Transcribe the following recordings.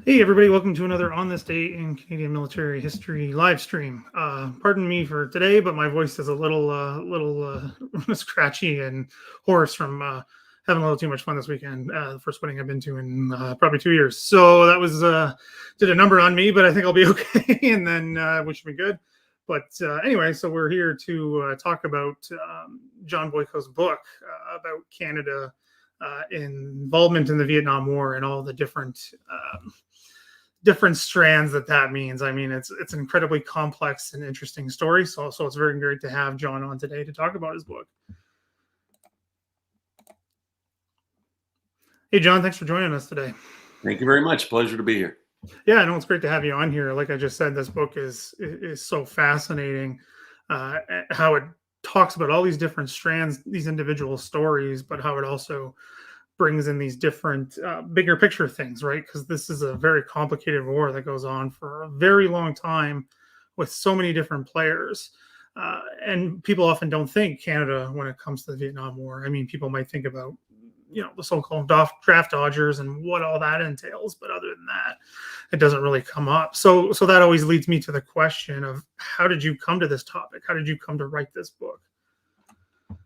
Hey everybody, welcome to another On This Day in Canadian Military History live stream. Pardon me for today, but my voice is a little scratchy and hoarse from having a little too much fun this weekend. The first wedding I've been to in probably 2 years. So that was did a number on me, but I think I'll be okay, and then we should be good. But anyway, so we're here to talk about John Boyko's book about Canada involvement in the Vietnam War and all the different strands that means. I mean, it's an incredibly complex and interesting story. So it's very great to have John on today to talk about his book. Hey, John, thanks for joining us today. Thank you very much. Pleasure to be here. Yeah, no, it's great to have you on here. Like I just said, this book is so fascinating. How it talks about all these different strands, these individual stories, but how it also brings in these different bigger picture things, right? Because this is a very complicated war that goes on for a very long time with so many different players. And people often don't think Canada when it comes to the Vietnam War. I mean, people might think about the so-called draft dodgers and what all that entails, but other than that, it doesn't really come up. So that always leads me to the question of how did you come to this topic? How did you come to write this book?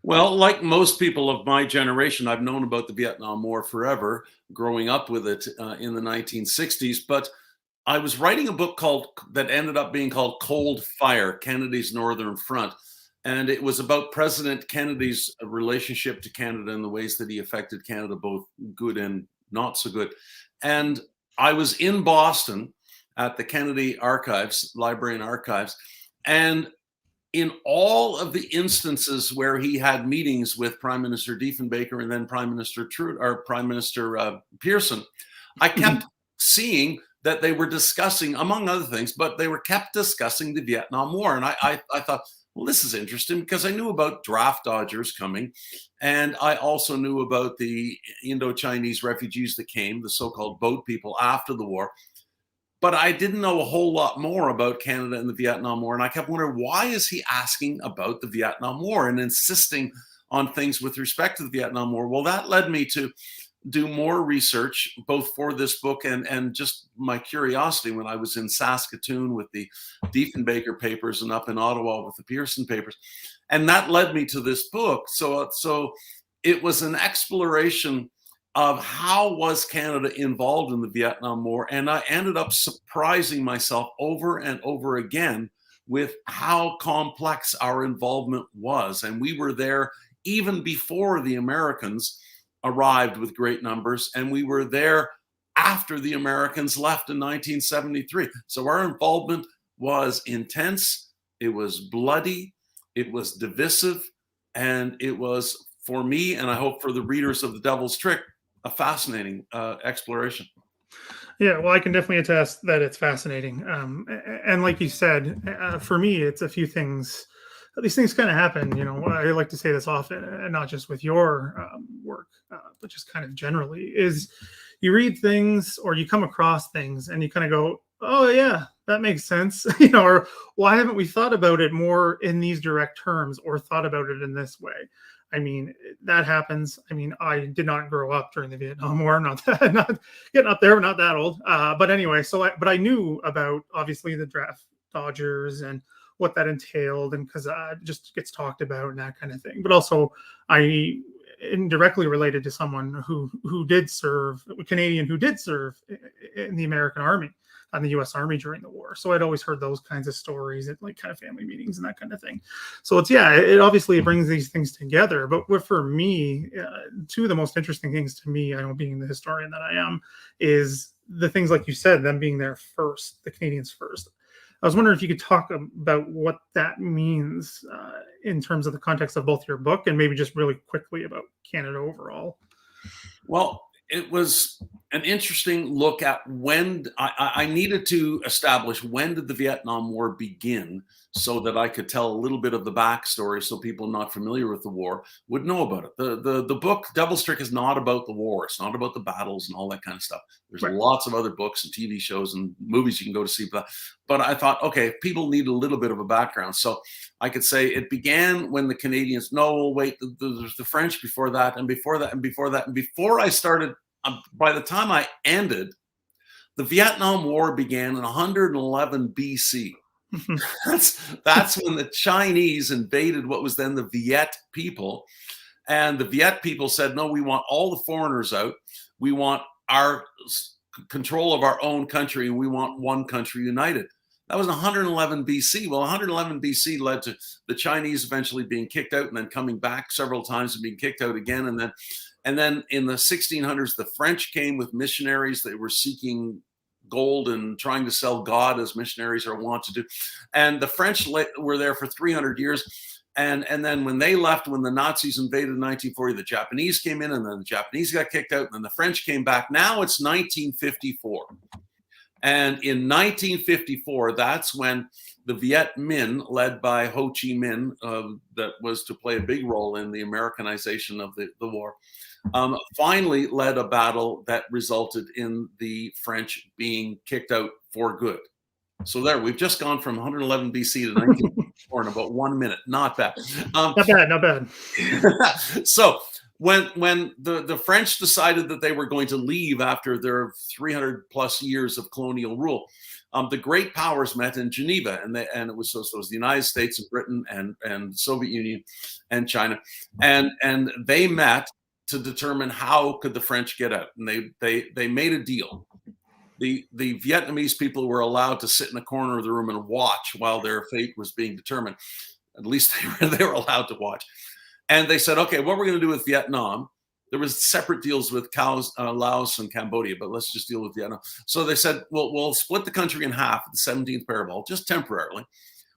Well, like most people of my generation, I've known about the Vietnam War forever, growing up with it in the 1960s. But I was writing a book that ended up being called Cold Fire, Kennedy's Northern Front. And it was about President Kennedy's relationship to Canada and the ways that he affected Canada, both good and not so good. And I was in Boston at the Kennedy Archives, Library and Archives, and in all of the instances where he had meetings with Prime Minister Diefenbaker and then Prime Minister Pearson, I kept seeing that they were discussing, among other things, but they were kept discussing the Vietnam War. And I thought, well, this is interesting because I knew about draft dodgers coming. And I also knew about the Indo-Chinese refugees that came, the so-called boat people after the war. But I didn't know a whole lot more about Canada and the Vietnam War. And I kept wondering, why is he asking about the Vietnam War and insisting on things with respect to the Vietnam War? Well, that led me to do more research, both for this book and just my curiosity when I was in Saskatoon with the Diefenbaker papers and up in Ottawa with the Pearson papers. And that led me to this book. So it was an exploration of how was Canada involved in the Vietnam War. And I ended up surprising myself over and over again with how complex our involvement was. And we were there even before the Americans arrived with great numbers, and we were there after the Americans left in 1973. So our involvement was intense, it was bloody, it was divisive, and it was, for me, and I hope for the readers of The Devil's Trick, a fascinating exploration. Yeah, well, I can definitely attest that it's fascinating. And like you said, for me, it's a few things. These things kind of happen, I like to say this often, and not just with your work, but just kind of generally, is you read things or you come across things and you kind of go, oh, yeah, that makes sense. Or why haven't we thought about it more in these direct terms or thought about it in this way? I mean, that happens. I mean, I did not grow up during the Vietnam War. I'm not getting up there, not that old. But anyway, but I knew about obviously the draft dodgers and what that entailed, and because it just gets talked about and that kind of thing. But also, I indirectly related to someone who did serve, a Canadian who did serve in the American Army, on the U.S. Army during the war. So I'd always heard those kinds of stories at like kind of family meetings and that kind of thing. So it obviously brings these things together. But for me, two of the most interesting things to me, I know being the historian that I am, is the things like you said, them being there first, the Canadians first. I was wondering if you could talk about what that means in terms of the context of both your book and maybe just really quickly about Canada overall. Well, it was an interesting look at when I needed to establish when did the Vietnam War begin so that I could tell a little bit of the backstory so people not familiar with the war would know about it. The book Devil's Trick is not about the war. It's not about the battles and all that kind of stuff. There's Right. lots of other books and TV shows and movies you can go to see. But I thought, okay, people need a little bit of a background. So I could say it began when the Canadians, no, wait, there's the French before that, and before that, and before that. And before I started, by the time I ended, The Vietnam War began in 111 BC. That's when the Chinese invaded what was then the Viet people. And the Viet people said, no, we want all the foreigners out. We want our control of our own country. And we want one country united. That was 111 BC. Well, 111 BC led to the Chinese eventually being kicked out and then coming back several times and being kicked out again. And then in the 1600s, the French came with missionaries. They were seeking gold and trying to sell God as missionaries are wont to do. And the French were there for 300 years. And then when they left, when the Nazis invaded in 1940, the Japanese came in, and then the Japanese got kicked out, and then the French came back. Now it's 1954. And in 1954, that's when the Viet Minh, led by Ho Chi Minh, that was to play a big role in the Americanization of the war, finally led a battle that resulted in the French being kicked out for good. So there, we've just gone from 111 BC to 1954 in about 1 minute. Not bad. Not bad. So when the French decided that they were going to leave after their 300 plus years of colonial rule, the great powers met in Geneva, and it was the United States and Britain and the Soviet Union and China, and they met to determine how could the French get out, and they made a deal. The Vietnamese people were allowed to sit in a corner of the room and watch while their fate was being determined. At least they were allowed to watch. And they said, okay, what we're going to do with Vietnam, there was separate deals with Laos and Cambodia, but let's just deal with Vietnam. So they said, well, we'll split the country in half at the 17th parallel, just temporarily.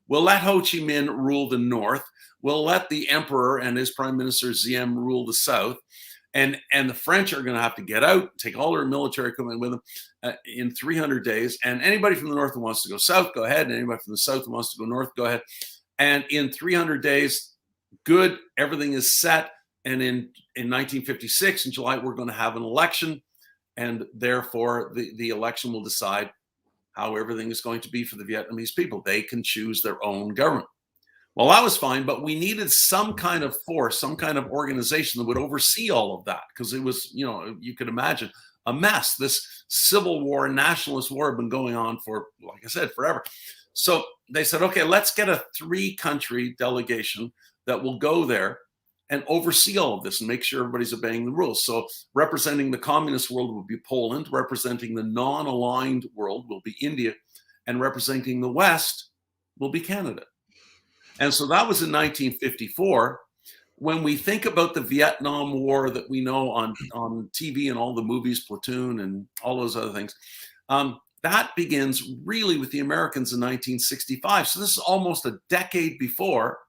We'll let Ho Chi Minh rule the north. We'll let the emperor and his prime minister Diem rule the south. And the French are going to have to get out, take all their military equipment with them in 300 days. And anybody from the north who wants to go south, go ahead. And anybody from the south who wants to go north, go ahead. And in 300 days, good, everything is set. And in 1956, in July, we're going to have an election. And therefore, the election will decide how everything is going to be for the Vietnamese people. They can choose their own government. Well, that was fine, but we needed some kind of force, some kind of organization that would oversee all of that, because it was, you could imagine, a mess. This civil war, nationalist war had been going on for, like I said, forever. So they said, okay, let's get a 3-country delegation that will go there and oversee all of this and make sure everybody's obeying the rules. So representing the communist world will be Poland, representing the non-aligned world will be India, and representing the West will be Canada. And so that was in 1954. When we think about the Vietnam War that we know on TV and all the movies, Platoon and all those other things, that begins really with the Americans in 1965. So this is almost a decade before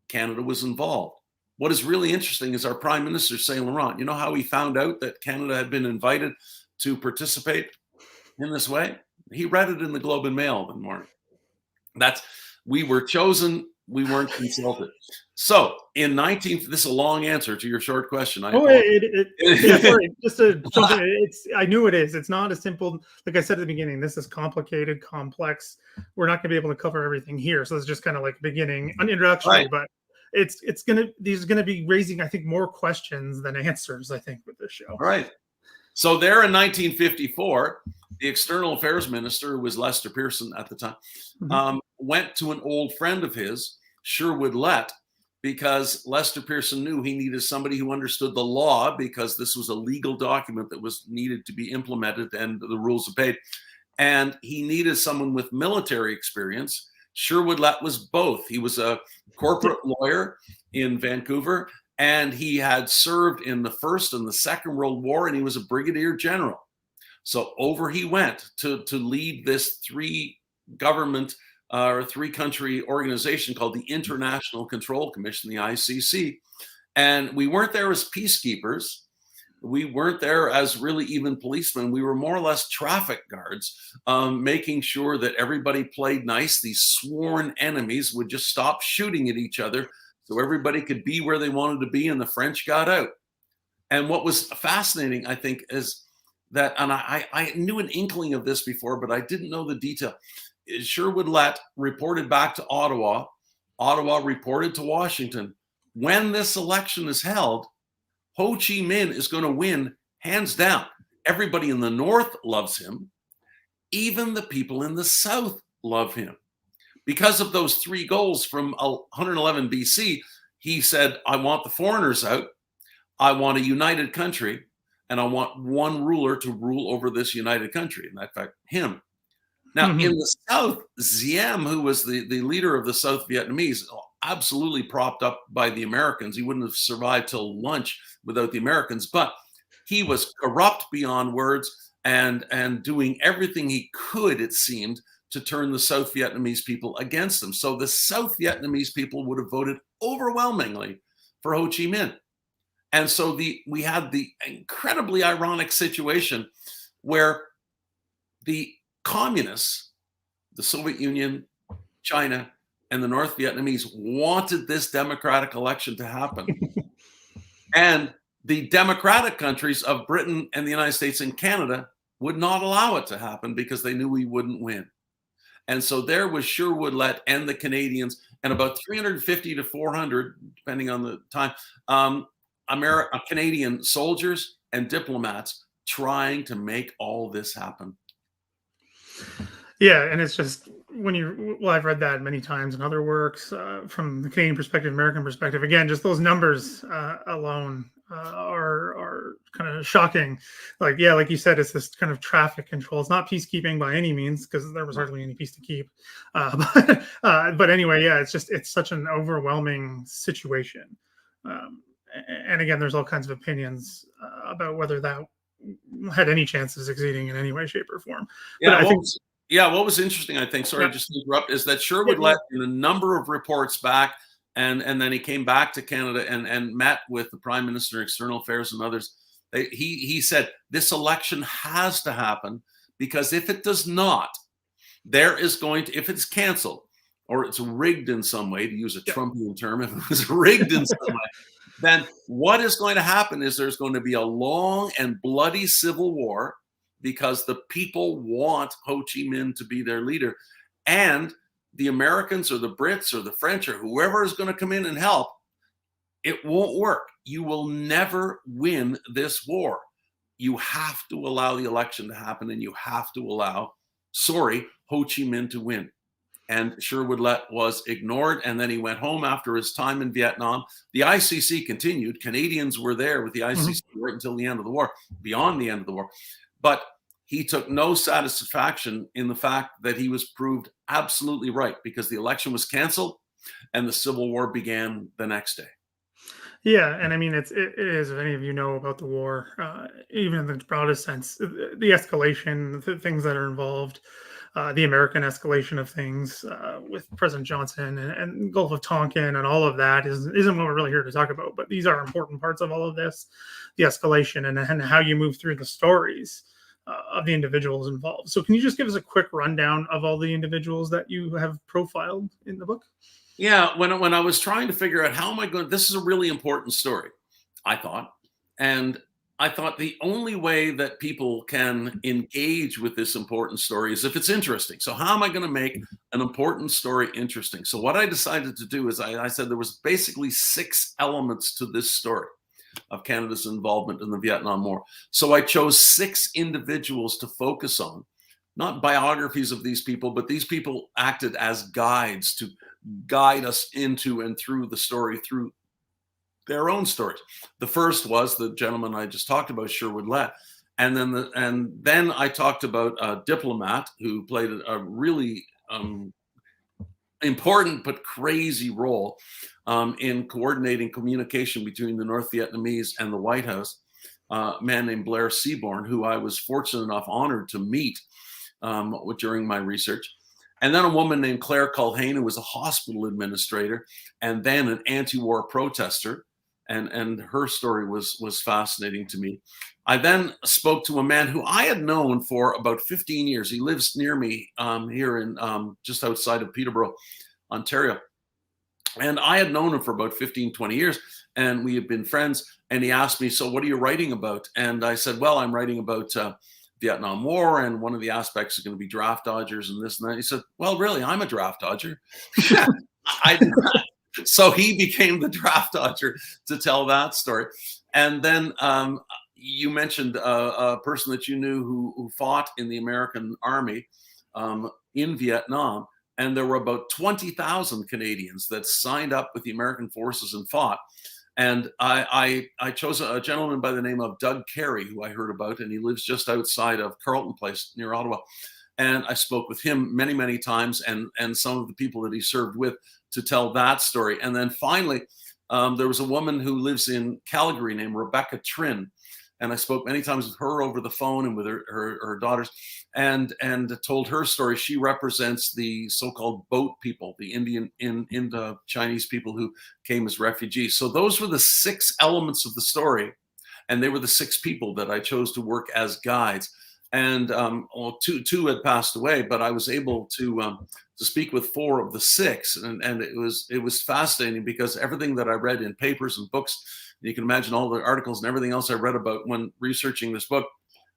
Canada was involved. What is really interesting is our Prime Minister, Saint Laurent. You know how he found out that Canada had been invited to participate in this way? He read it in the Globe and Mail one morning. We were chosen. We weren't consulted. So this is a long answer to your short question. Yeah, sorry, just to jump in, I knew it is. It's not as simple. Like I said at the beginning, this is complicated, complex. We're not going to be able to cover everything here. So it's just kind of like beginning, an introduction, right. But these are going to be raising, I think, more questions than answers, I think, with this show. Right. So there in 1954, the external affairs minister, who was Lester Pearson at the time, went to an old friend of his, Sherwood Lett, because Lester Pearson knew he needed somebody who understood the law, because this was a legal document that was needed to be implemented and the rules obeyed. And he needed someone with military experience. Sherwood Lett was both. He was a corporate lawyer in Vancouver, and he had served in the First and the Second World War, and he was a brigadier general. So over he went to lead this 3-country organization called the International Control Commission, the ICC. And we weren't there as peacekeepers. We weren't there as really even policemen. We were more or less traffic guards, making sure that everybody played nice. These sworn enemies would just stop shooting at each other so everybody could be where they wanted to be, and the French got out. And what was fascinating, I think, is that, and I knew an inkling of this before, but I didn't know the detail. Sherwood Lett reported back to Ottawa. Ottawa reported to Washington. When this election is held, Ho Chi Minh is going to win hands down. Everybody in the north loves him. even the people in the South love him. Because of those 3 goals from 111 BC, he said, I want the foreigners out, I want a united country, and I want one ruler to rule over this united country. And in fact, him. Now, in the South, Diem, who was the leader of the South Vietnamese, absolutely propped up by the Americans. He wouldn't have survived till lunch without the Americans, but he was corrupt beyond words and doing everything he could, it seemed, to turn the South Vietnamese people against him. So the South Vietnamese people would have voted overwhelmingly for Ho Chi Minh. And so we had the incredibly ironic situation where the communists, the Soviet Union, China, and the North Vietnamese wanted this democratic election to happen. And the democratic countries of Britain and the United States and Canada would not allow it to happen because they knew we wouldn't win. And so there was Sherwood-Lett and the Canadians and about 350 to 400, depending on the time, Canadian soldiers and diplomats trying to make all this happen. Yeah, and it's just I've read that many times in other works from the Canadian perspective, American perspective. Again, just those numbers alone are kind of shocking. Like you said, it's this kind of traffic control. It's not peacekeeping by any means because there was hardly any peace to keep. But anyway, yeah, it's such an overwhelming situation. And again, there's all kinds of opinions about whether that had any chance of succeeding in any way, shape, or form. Yeah, but I think. What was interesting, I think, sorry, just to interrupt, is that Sherwood-Lett in a number of reports back, and then he came back to Canada and met with the Prime Minister, External Affairs, and others. He said, this election has to happen because if it does not, if it's canceled or it's rigged in some way, to use a Trumpian term, if it was rigged in some way, then what is going to happen is there's going to be a long and bloody civil war because the people want Ho Chi Minh to be their leader. And the Americans or the Brits or the French or whoever is going to come in and help, it won't work. You will never win this war. You have to allow the election to happen and you have to allow, Ho Chi Minh to win. And Sherwood-Lett was ignored, and then he went home after his time in Vietnam. The ICC continued. Canadians were there with the ICC right until the end of the war, beyond the end of the war. But he took no satisfaction in the fact that he was proved absolutely right because the election was canceled and the Civil War began the next day. Yeah, and I mean, it is, if any of you know about the war, even in the broadest sense, the escalation, the things that are involved, the American escalation of things with President Johnson and Gulf of Tonkin and all of that isn't what we're really here to talk about. But these are important parts of all of this, the escalation and how you move through the stories of the individuals involved. So can you just give us a quick rundown of all the individuals that you have profiled in the book? Yeah, when I was trying to figure out how am I going, this is a really important story, I thought. And I thought the only way that people can engage with this important story is if it's interesting. So how am I going to make an important story interesting? So what I decided to do is I said there was basically 6 elements to this story of Canada's involvement in the Vietnam War. So I chose 6 individuals to focus on, not biographies of these people, but these people acted as guides to guide us into and through the story, through their own stories. The first was the gentleman I just talked about, Sherwood-Lett. And then I talked about a diplomat who played a really important but crazy role in coordinating communication between the North Vietnamese and the White House, a man named Blair Seaborn, who I was fortunate enough, honored to meet during my research. And then a woman named Claire Culhane, who was a hospital administrator and then an anti-war protester. And her story was fascinating to me. I then spoke to a man who I had known for about 15 years. He lives near me here in just outside of Peterborough, Ontario. And I had known him for about 15, 20 years, and we had been friends. And he asked me, so what are you writing about? And I said, well, I'm writing about Vietnam War, and one of the aspects is going to be draft dodgers and this and that. He said, well, really, I'm a draft dodger. So he became the draft dodger to tell that story. And then, you mentioned a person that you knew who fought in the American Army in Vietnam, and there were about 20,000 Canadians that signed up with the American forces and fought. And I chose a gentleman by the name of Doug Carey, who I heard about, and he lives just outside of Carleton Place near Ottawa. And I spoke with him many, many times, and some of the people that he served with, to tell that story. And then finally, there was a woman who lives in Calgary named Rebekah Trim, and I spoke many times with her over the phone and with her daughters, and told her story. She represents the so-called boat people, the Indo Chinese people who came as refugees. So those were the 6 elements of the story, and they were the 6 people that I chose to work as guides. And well, two had passed away, but I was able to speak with 4 of the 6, and it was fascinating, because everything that I read in papers and books, you can imagine all the articles and everything else I read about when researching this book,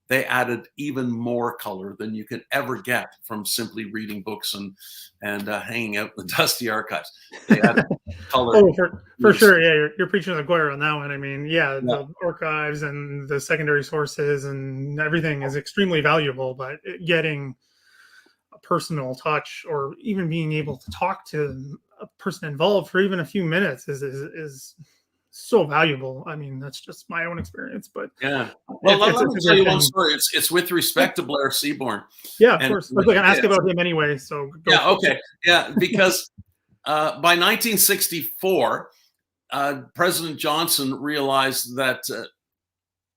they added even more color than you could ever get from simply reading books and hanging out in the dusty archives. They added color. Oh, for sure. Yeah, you're preaching to the choir on that one. I mean, yeah, the archives and the secondary sources and everything is extremely valuable, but getting a personal touch, or even being able to talk to a person involved for even a few minutes is so valuable. I mean, that's just my own experience, but yeah. Well, let me tell you one story. It's with respect to Blair Seaborn. Yeah, of course. I was going to ask about him anyway. So yeah, okay, yeah, because by 1964, President Johnson realized that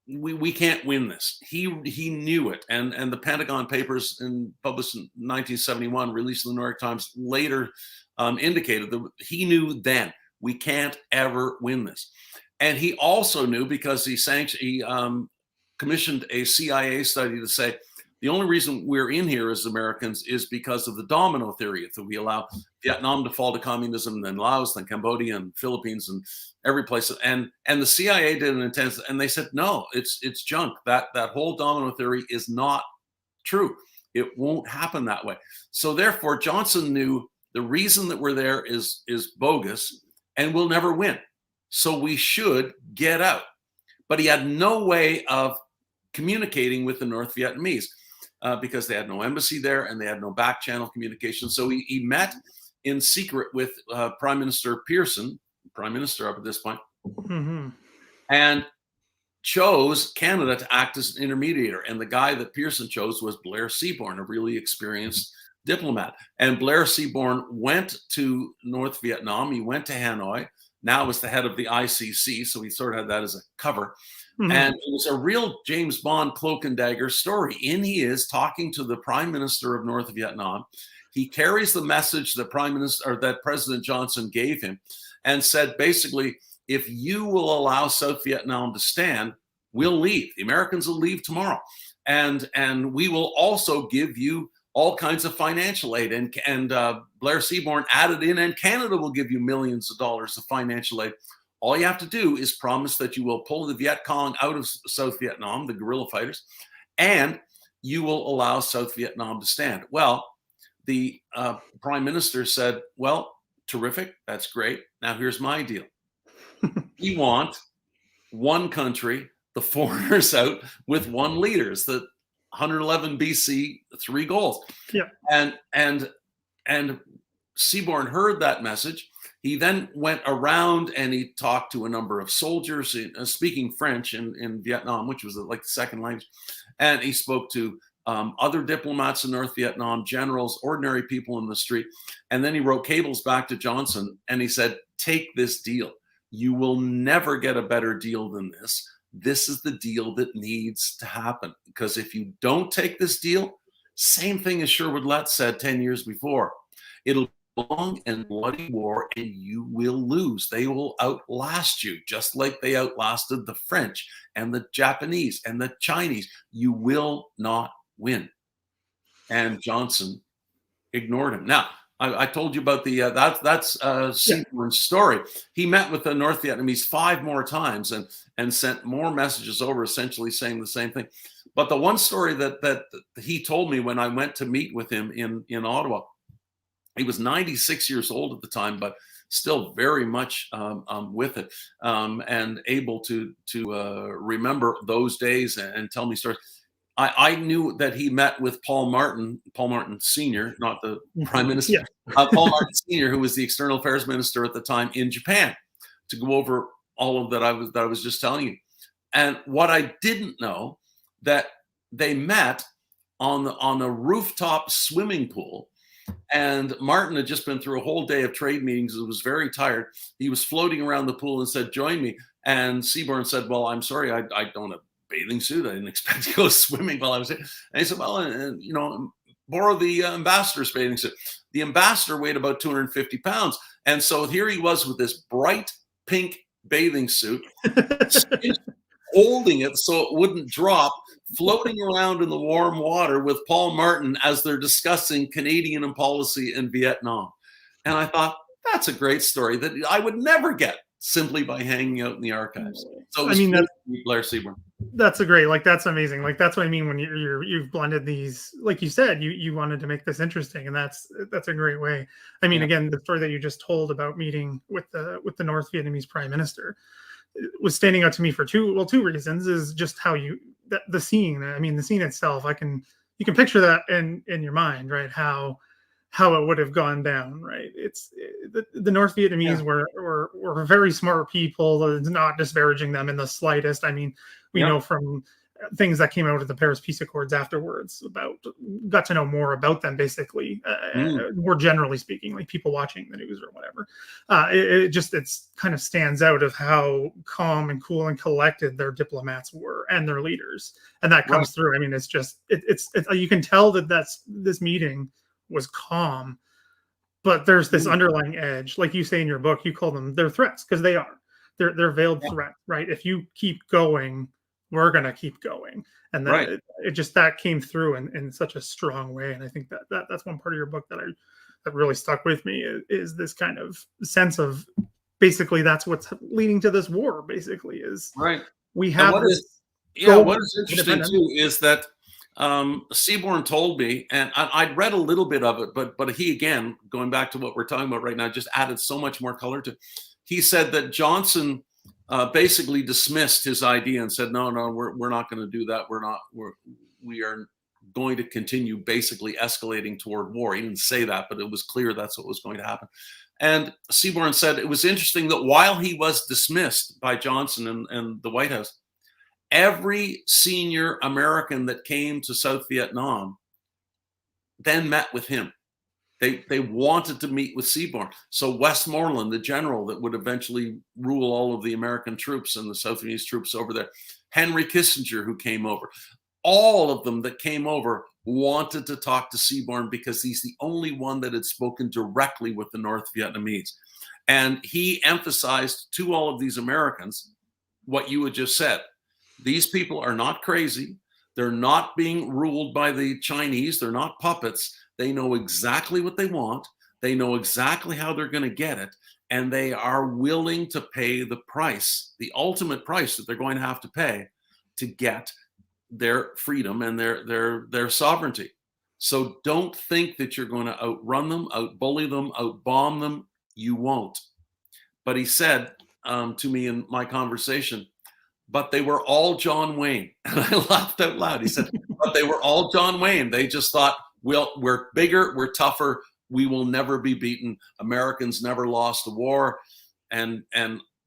we can't win this. He knew it, and the Pentagon Papers, published in 1971, released in the New York Times later, indicated that he knew then we can't ever win this. And he also knew, because he commissioned a CIA study to say the only reason we're in here as Americans is because of the domino theory. That we allow Vietnam to fall to communism, then Laos, then Cambodia, and Philippines, and every place. And the CIA did an intense, and they said, no, it's junk. That whole domino theory is not true. It won't happen that way. So therefore, Johnson knew the reason that we're there is bogus, and we'll never win. So we should get out. But he had no way of communicating with the North Vietnamese because they had no embassy there, and they had no back channel communication. So he met in secret with Prime Minister Pearson, Prime Minister up at this point, and chose Canada to act as an intermediator. And the guy that Pearson chose was Blair Seaborn, a really experienced diplomat. And Blair Seaborn went to North Vietnam. He went to Hanoi, now as the head of the ICC. So he sort of had that as a cover. And it was a real James Bond cloak and dagger story. In he is talking to the Prime Minister of North Vietnam. He carries the message that that President Johnson gave him, and said, basically, if you will allow South Vietnam to stand, we'll leave. The Americans will leave tomorrow. And we will also give you all kinds of financial aid. And Blair Seaborn added in, and Canada will give you millions of dollars of financial aid. All you have to do is promise that you will pull the Viet Cong out of South Vietnam, the guerrilla fighters, and you will allow South Vietnam to stand. Well, the Prime Minister said, well, terrific, that's great. Now here's my deal. We want one country, the foreigners out, with one leader. It's the 111 BC, 3 goals. Yeah. And Seaborn heard that message. He then went around and he talked to a number of soldiers speaking French in Vietnam, which was like the second language. And he spoke to other diplomats in North Vietnam, generals, ordinary people in the street. And then he wrote cables back to Johnson, and he said, take this deal. You will never get a better deal than this. This is the deal that needs to happen. Because if you don't take this deal, same thing as Sherwood Lett said 10 years before, it'll be a long and bloody war, and you will lose. They will outlast you, just like they outlasted the French and the Japanese and the Chinese. You will not win. And Johnson ignored him. Now, I told you about the that's Seaborn's story. He met with the North Vietnamese 5 more times and sent more messages over, essentially saying the same thing. But the one story that he told me when I went to meet with him in Ottawa, he was 96 years old at the time, but still very much with it, and able to remember those days and tell me stories. I knew that he met with Paul Martin Sr., not the Prime Minister, Yeah. Paul Martin Sr., who was the External Affairs Minister at the time in Japan, to go over all of that I was just telling you. And what I didn't know, that they met on a rooftop swimming pool. And Martin had just been through a whole day of trade meetings and was very tired. He was floating around the pool and said, "Join me." And Seaborn said, "Well, I'm sorry, I don't have a bathing suit. I didn't expect to go swimming while I was here." And he said, "Well, borrow the ambassador's bathing suit." The ambassador weighed about 250 pounds. And so here he was with this bright pink bathing suit, holding it so it wouldn't drop, floating around in the warm water with Paul Martin as they're discussing Canadian policy in Vietnam. And I thought, that's a great story that I would never get simply by hanging out in the archives. So it was Blair Seaborn. That's a great, like, that's amazing. Like, that's what I mean when you've blended these, like you said, you wanted to make this interesting, and that's a great way. I mean, again, the story that you just told about meeting with the North Vietnamese Prime Minister was standing out to me for two reasons. Is just how the scene. I mean, the scene itself. You can picture that in your mind, right? How it would have gone down, right? It's the North Vietnamese were very smart people. Not disparaging them in the slightest. I mean, we know from things that came out of the Paris Peace Accords afterwards got to know more about them, basically, more generally speaking, like people watching the news or whatever. It's kind of stands out of how calm and cool and collected their diplomats were and their leaders. And that comes through. I mean, it's you can tell that this meeting was calm, but there's this underlying edge. Like you say in your book, you call them, they're threats, because they are. They're veiled threat, right? If you keep going, we're going to keep going. And that that came through in such a strong way. And I think that's one part of your book that really stuck with me is this kind of sense of basically that's what's leading to this war, basically, is we have what is interesting too is that Seaborn told me, and I'd read a little bit of it, but he, again, going back to what we're talking about right now, just added so much more color to it. He said that Johnson basically dismissed his idea and said, no, we're not going to do that. We are going to continue basically escalating toward war. He didn't say that, but it was clear that's what was going to happen. And Seaborn said it was interesting that while he was dismissed by Johnson and the White House, every senior American that came to South Vietnam then met with him. They wanted to meet with Seaborn. So Westmoreland, the general that would eventually rule all of the American troops and the South Vietnamese troops over there, Henry Kissinger, who came over, all of them that came over wanted to talk to Seaborn because he's the only one that had spoken directly with the North Vietnamese. And he emphasized to all of these Americans what you had just said. These people are not crazy. They're not being ruled by the Chinese. They're not puppets. They know exactly what they want. They know exactly how they're going to get it. And they are willing to pay the price, the ultimate price that they're going to have to pay to get their freedom and their sovereignty. So don't think that you're going to outrun them, outbully them, outbomb them. You won't. But he said to me in my conversation, but they were all John Wayne. And I laughed out loud. He said, but they were all John Wayne. They just thought, well, we're bigger, we're tougher, we will never be beaten. Americans never lost a war. And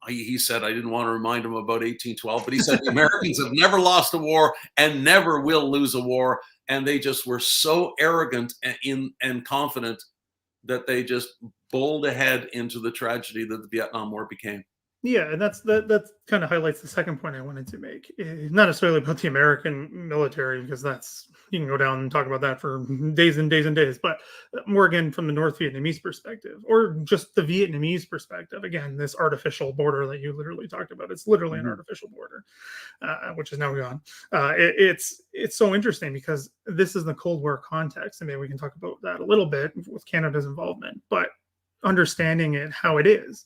he said, I didn't want to remind him about 1812, but he said, the Americans have never lost a war and never will lose a war. And they just were so arrogant and confident that they just bowled ahead into the tragedy that the Vietnam War became. Yeah, and that kind of highlights the second point I wanted to make. Not necessarily about the American military, because you can go down and talk about that for days and days and days, but more again from the North Vietnamese perspective, or just the Vietnamese perspective. Again, this artificial border that you literally talked about, it's literally an artificial border, which is now gone. It's so interesting because this is the Cold War context, and maybe we can talk about that a little bit with Canada's involvement, but understanding it how it is.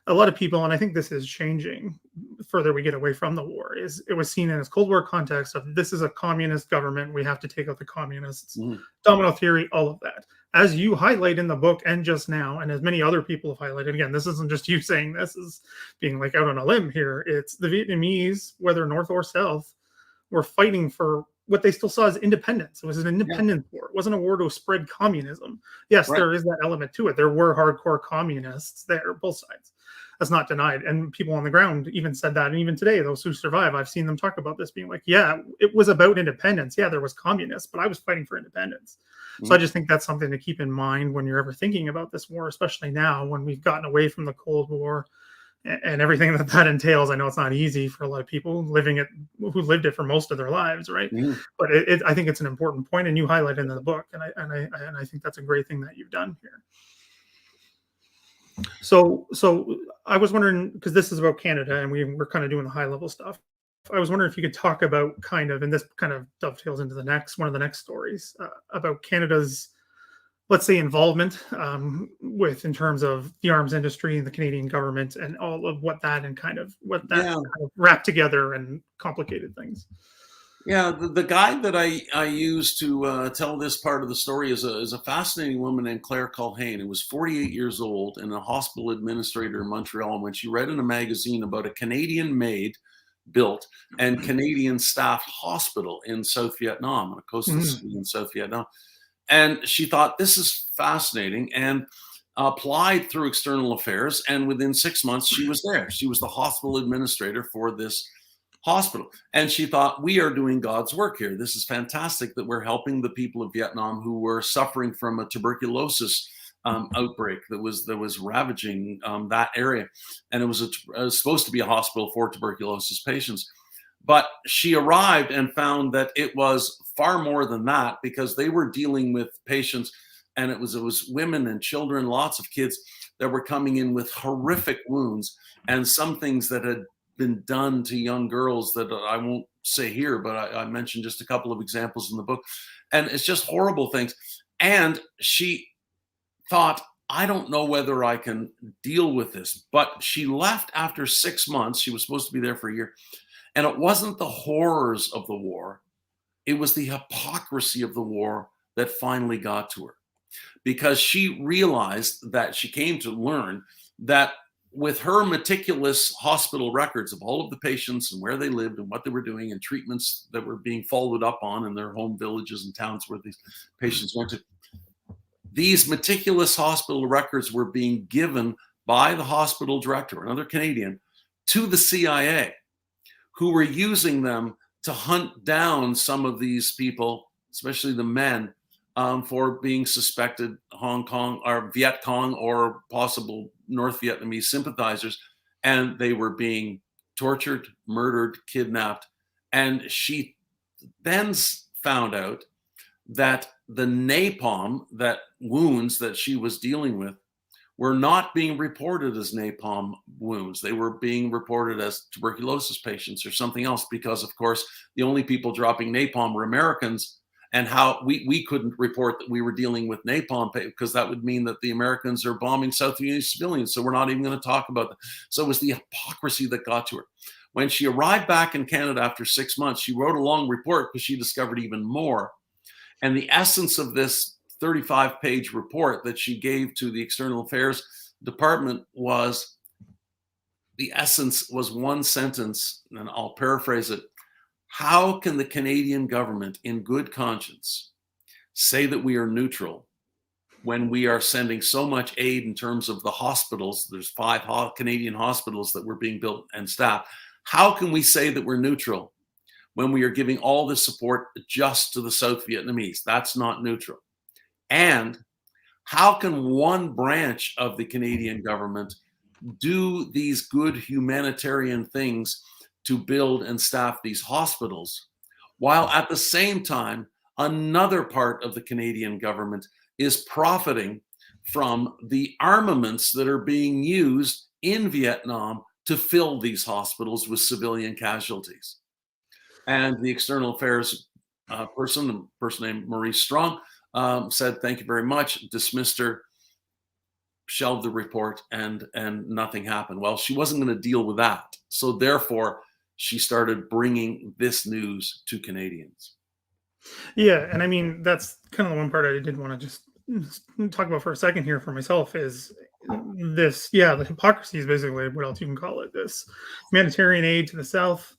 A lot of people, and I think this is changing the further we get away from the war, is it was seen in its Cold War context of this is a communist government. We have to take out the communists, domino theory, all of that. as you highlight in the book and just now, and as many other people have highlighted, again, this isn't just you saying this, is being like out on a limb here. It's the Vietnamese, whether North or South, were fighting for what they still saw as independence. It was an Yeah, independence war. It wasn't a war to spread communism. Yes, right. there is that element to it. There were hardcore communists there, both sides. That's not denied. And people on the ground even said that. And even today, those who survive, I've seen them talk about this being like, yeah, it was about independence. Yeah, there was communists, but I was fighting for independence. So I Mhm. just think that's something to keep in mind when you're ever thinking about this war, especially now when we've gotten away from the Cold War and everything that that entails. I know it's not easy for a lot of people living it who lived it for most of their lives, right? Mhm. But I think it's an important point, and you highlight it in the book, and I think that's a great thing that you've done here. So I was wondering, because this is about Canada, and we're kind of doing the high level stuff. I was wondering if you could talk about kind of, and this kind of dovetails into the next one of the next stories about Canada's, let's say, involvement with in terms of the arms industry and the Canadian government and all of what that and kind of what that Yeah. kind of wrapped together and complicated things. Yeah, the guide that I use to tell this part of the story is a fascinating woman named Claire Culhane, who was 48 years old and a hospital administrator in Montreal. And when she read in a magazine about a Canadian made, built, and Canadian staffed hospital in South Vietnam, a coastal Mhm. city in South Vietnam, and she thought this is fascinating and applied through external affairs. And within 6 months, she was there. She was the hospital administrator for this hospital. And she thought, we are doing God's work here. This is fantastic that we're helping the people of Vietnam who were suffering from a tuberculosis outbreak that was ravaging that area. And it was supposed to be a hospital for tuberculosis patients. But she arrived and found that it was far more than that, because they were dealing with patients, and it was women and children, lots of kids that were coming in with horrific wounds, and some things that had been done to young girls that I won't say here, but I mentioned just a couple of examples in the book, and it's just horrible things. And she thought, I don't know whether I can deal with this, but she left after 6 months. She was supposed to be there for a year, and it wasn't the horrors of the war, it was the hypocrisy of the war that finally got to her, because she realized, that she came to learn, that with her meticulous hospital records of all of the patients and where they lived and what they were doing and treatments that were being followed up on in their home villages and towns where these patients went to, these meticulous hospital records were being given by the hospital director, another Canadian, to the CIA, who were using them to hunt down some of these people, especially the men, for being suspected Hong Kong or Viet Cong or possible North Vietnamese sympathizers. And they were being tortured, murdered, kidnapped. And she then found out that the napalm, that wounds that she was dealing with, were not being reported as napalm wounds. They were being reported as tuberculosis patients or something else, because, of course, the only people dropping napalm were Americans. And how we couldn't report that we were dealing with napalm, because that would mean that the Americans are bombing South Vietnamese civilians. So we're not even going to talk about that. So it was the hypocrisy that got to her. When she arrived back in Canada after 6 months, she wrote a long report because she discovered even more. And the essence of this 35-page report that she gave to the External Affairs Department was, the essence was one sentence, and I'll paraphrase it. How can the Canadian government, in good conscience, say that we are neutral when we are sending so much aid in terms of the hospitals? There's 5 Canadian hospitals that were being built and staffed. How can we say that we're neutral when we are giving all this support just to the South Vietnamese? That's not neutral. And how can one branch of the Canadian government do these good humanitarian things to build and staff these hospitals, while at the same time, another part of the Canadian government is profiting from the armaments that are being used in Vietnam to fill these hospitals with civilian casualties? And the external affairs person, a person named Maurice Strong, said, thank you very much, dismissed her, shelved the report, and nothing happened. Well, she wasn't going to deal with that. So therefore, she started bringing this news to Canadians. Yeah, and I mean that's kind of the one part I did want to just talk about for a second here for myself is this. Yeah, the hypocrisy is basically what else you can call it. This humanitarian aid to the South.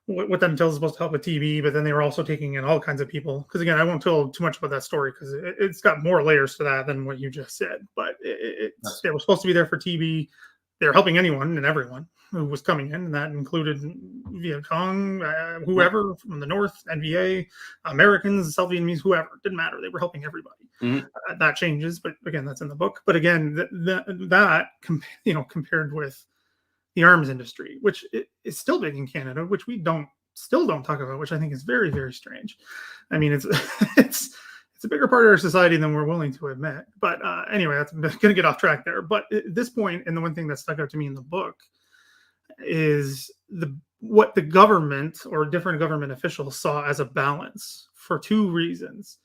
What that entails is supposed to help with TB, but then they were also taking in all kinds of people. Because again, I won't tell too much about that story because it's got more layers to that than what you just said. But they were supposed to be there for TB. They're helping anyone and everyone who was coming in, and that included Viet Cong, whoever from the North, NVA, Americans, South Vietnamese, whoever. It didn't matter. They were helping everybody. That changes, but again, that's in the book. But again, that compared with the arms industry, which is still big in Canada, which we still don't talk about, which I think is very, very strange. I mean, it's it's a bigger part of our society than we're willing to admit. But anyway, that's going to get off track there. But at this point, and the one thing that stuck out to me in the book is what the government or different government officials saw as a balance for two reasons.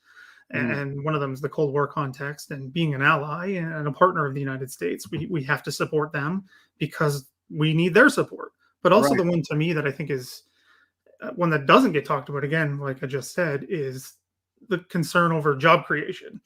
And one of them is the Cold War context and being an ally and a partner of the United States. We have to support them because we need their support. But also the one to me that I think is one that doesn't get talked about, again, like I just said, is the concern over job creation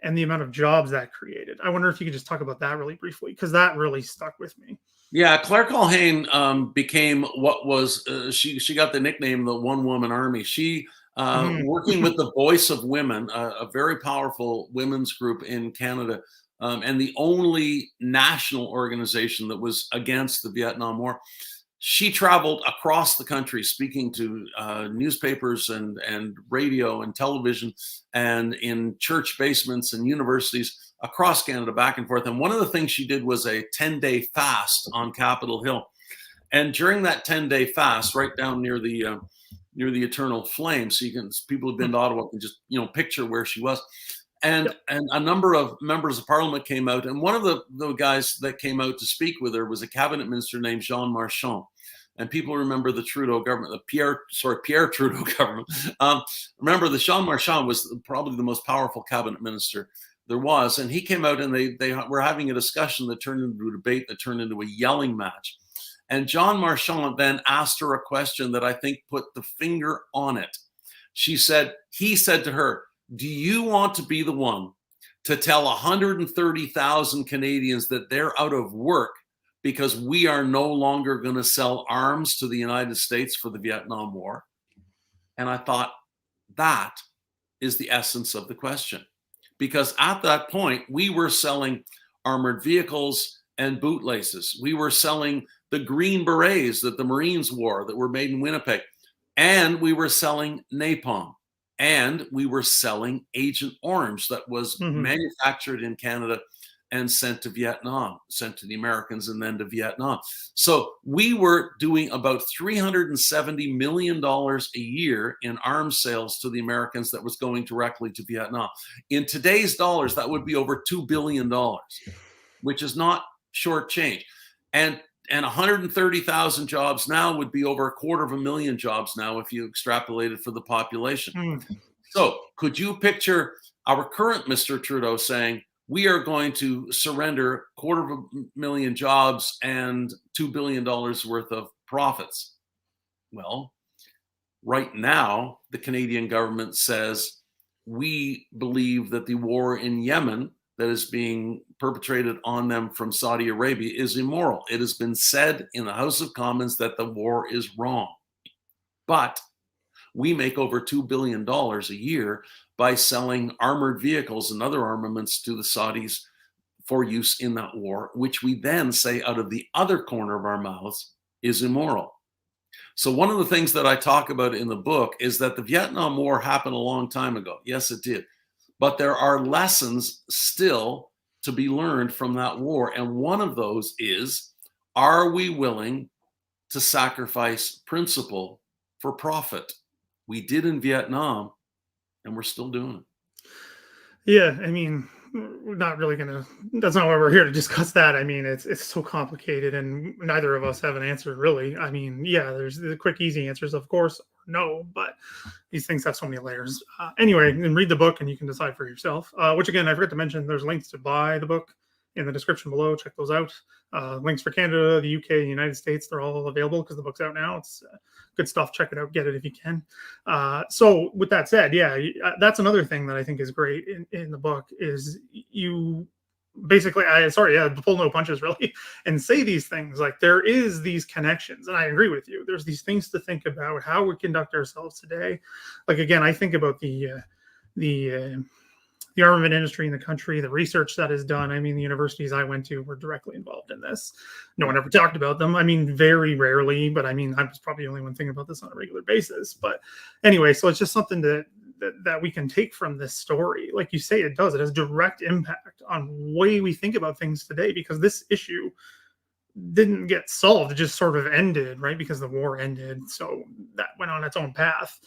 and the amount of jobs that created. I wonder if you could just talk about that really briefly, because that really stuck with me. Yeah, Claire Culhane became what was she got the nickname the One Woman Army. She working with the Voice of Women, a very powerful women's group in Canada, and the only national organization that was against the Vietnam War. She traveled across the country speaking to newspapers and radio and television and in church basements and universities across Canada, back and forth. And one of the things she did was a 10-day fast on Capitol Hill. And during that 10-day fast, right down near the Eternal Flame, so people who've been to Ottawa can just picture where she was. And a number of members of parliament came out, and one of the guys that came out to speak with her was a cabinet minister named Jean Marchand. And people remember the Trudeau government, the Pierre Trudeau government. Remember, the Jean Marchand was probably the most powerful cabinet minister there was, and he came out and they were having a discussion that turned into a debate that turned into a yelling match. And John Marchand then asked her a question that I think put the finger on it. He said to her, "Do you want to be the one to tell 130,000 Canadians that they're out of work because we are no longer going to sell arms to the United States for the Vietnam War?" And I thought, that is the essence of the question. Because at that point, we were selling armored vehicles and bootlaces. We were selling the green berets that the Marines wore that were made in Winnipeg. And we were selling napalm. And we were selling Agent Orange that was manufactured in Canada and sent to Vietnam, sent to the Americans and then to Vietnam. So we were doing about $370 million a year in arms sales to the Americans that was going directly to Vietnam. In today's dollars, that would be over $2 billion, which is not short change. And 130,000 jobs now would be over 250,000 jobs now if you extrapolate it for the population. So could you picture our current Mr. Trudeau saying, we are going to surrender 250,000 jobs and $2 billion worth of profits? Well, right now, the Canadian government says, we believe that the war in Yemen that is being perpetrated on them from Saudi Arabia is immoral. It has been said in the House of Commons that the war is wrong. But we make over $2 billion a year by selling armored vehicles and other armaments to the Saudis for use in that war, which we then say out of the other corner of our mouths is immoral. So one of the things that I talk about in the book is that the Vietnam War happened a long time ago. Yes, it did. But there are lessons still to be learned from that war. And one of those is, are we willing to sacrifice principle for profit? We did in Vietnam, and we're still doing it. Yeah, I mean, we're not really that's not why we're here to discuss that. I mean, it's so complicated and neither of us have an answer really. I mean, yeah, there's the quick, easy answers, of course, no, but these things have so many layers. Anyway, and read the book and you can decide for yourself, which again, I forgot to mention, there's links to buy the book in the description below. Check those out. Links for Canada, the UK, the United States, they're all available because the book's out now. It's good stuff. Check it out. Get it if you can. So with that said, yeah, that's another thing that I think is great in the book is you basically, pull no punches really, and say these things like there is these connections, and I agree with you. There's these things to think about how we conduct ourselves today. Like again, I think about the armament industry in the country, the research that is done. I mean, the universities I went to were directly involved in this. No one ever talked about them. I mean, very rarely, but I mean, I was probably the only one thinking about this on a regular basis. But anyway, so it's just something that we can take from this story. Like you say, it has direct impact on the way we think about things today, because this issue didn't get solved. It just sort of ended, right? Because the war ended. So that went on its own path.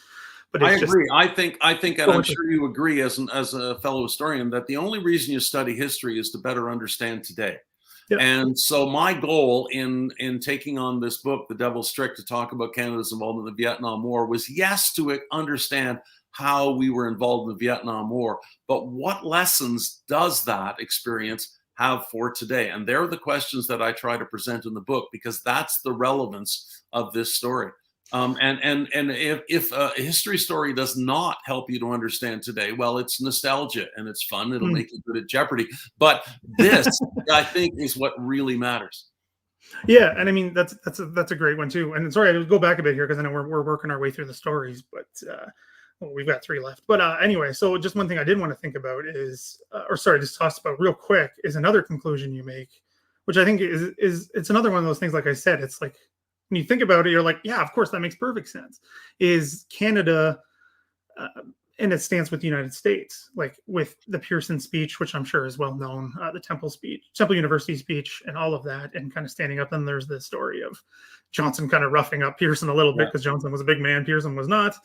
But I agree. I think, and I'm sure you agree as a fellow historian, that the only reason you study history is to better understand today. Yeah. And so my goal in taking on this book, The Devil's Trick, to talk about Canada's involvement in the Vietnam War was, yes, to understand how we were involved in the Vietnam War, but what lessons does that experience have for today? And they're the questions that I try to present in the book, because that's the relevance of this story. And if a history story does not help you to understand today, well, it's nostalgia and it's fun. It'll make you good at Jeopardy. But this, I think, is what really matters. Yeah, and I mean that's a great one too. And sorry, I'll go back a bit here because I know we're working our way through the stories, but we've got 3 left. But anyway, so just one thing I did want to think about is, just toss about real quick, is another conclusion you make, which I think is it's another one of those things. Like I said, it's like, when you think about it, you're like, yeah, of course, that makes perfect sense. Is Canada in its stance with the United States, like with the Pearson speech, which I'm sure is well known, the Temple University speech, and all of that, and kind of standing up. And there's the story of Johnson kind of roughing up Pearson a little bit because Johnson was a big man, Pearson was not.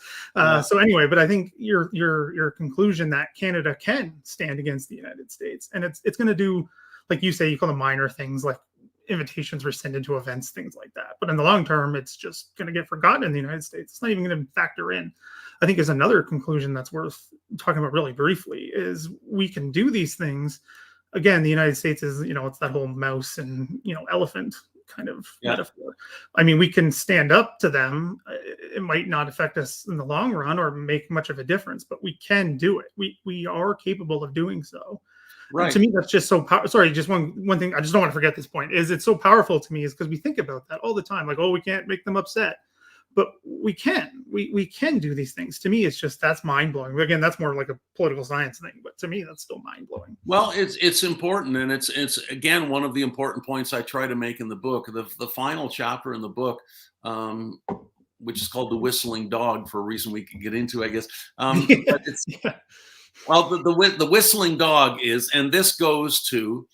So anyway, but I think your conclusion that Canada can stand against the United States, and it's going to do, like you say, you call them minor things like invitations rescinded to events, things like that. But in the long term, it's just going to get forgotten in the United States. It's not even going to factor in. I think is another conclusion that's worth talking about really briefly is we can do these things. Again, the United States is, it's that whole mouse and, elephant kind of metaphor. I mean, we can stand up to them. It might not affect us in the long run or make much of a difference, but we can do it. We are capable of doing so. Right. To me, that's just so powerful. Sorry, just one thing. I just don't want to forget this point. Is it's so powerful to me is because we think about that all the time. Like, oh, we can't make them upset, but we can. We can do these things. To me, it's just that's mind blowing. Again, that's more like a political science thing, but to me, that's still mind blowing. Well, it's important, and it's again one of the important points I try to make in the book. The final chapter in the book, which is called "The Whistling Dog" for a reason we can get into, I guess. But it's. Well, the whistling dog is, and this goes to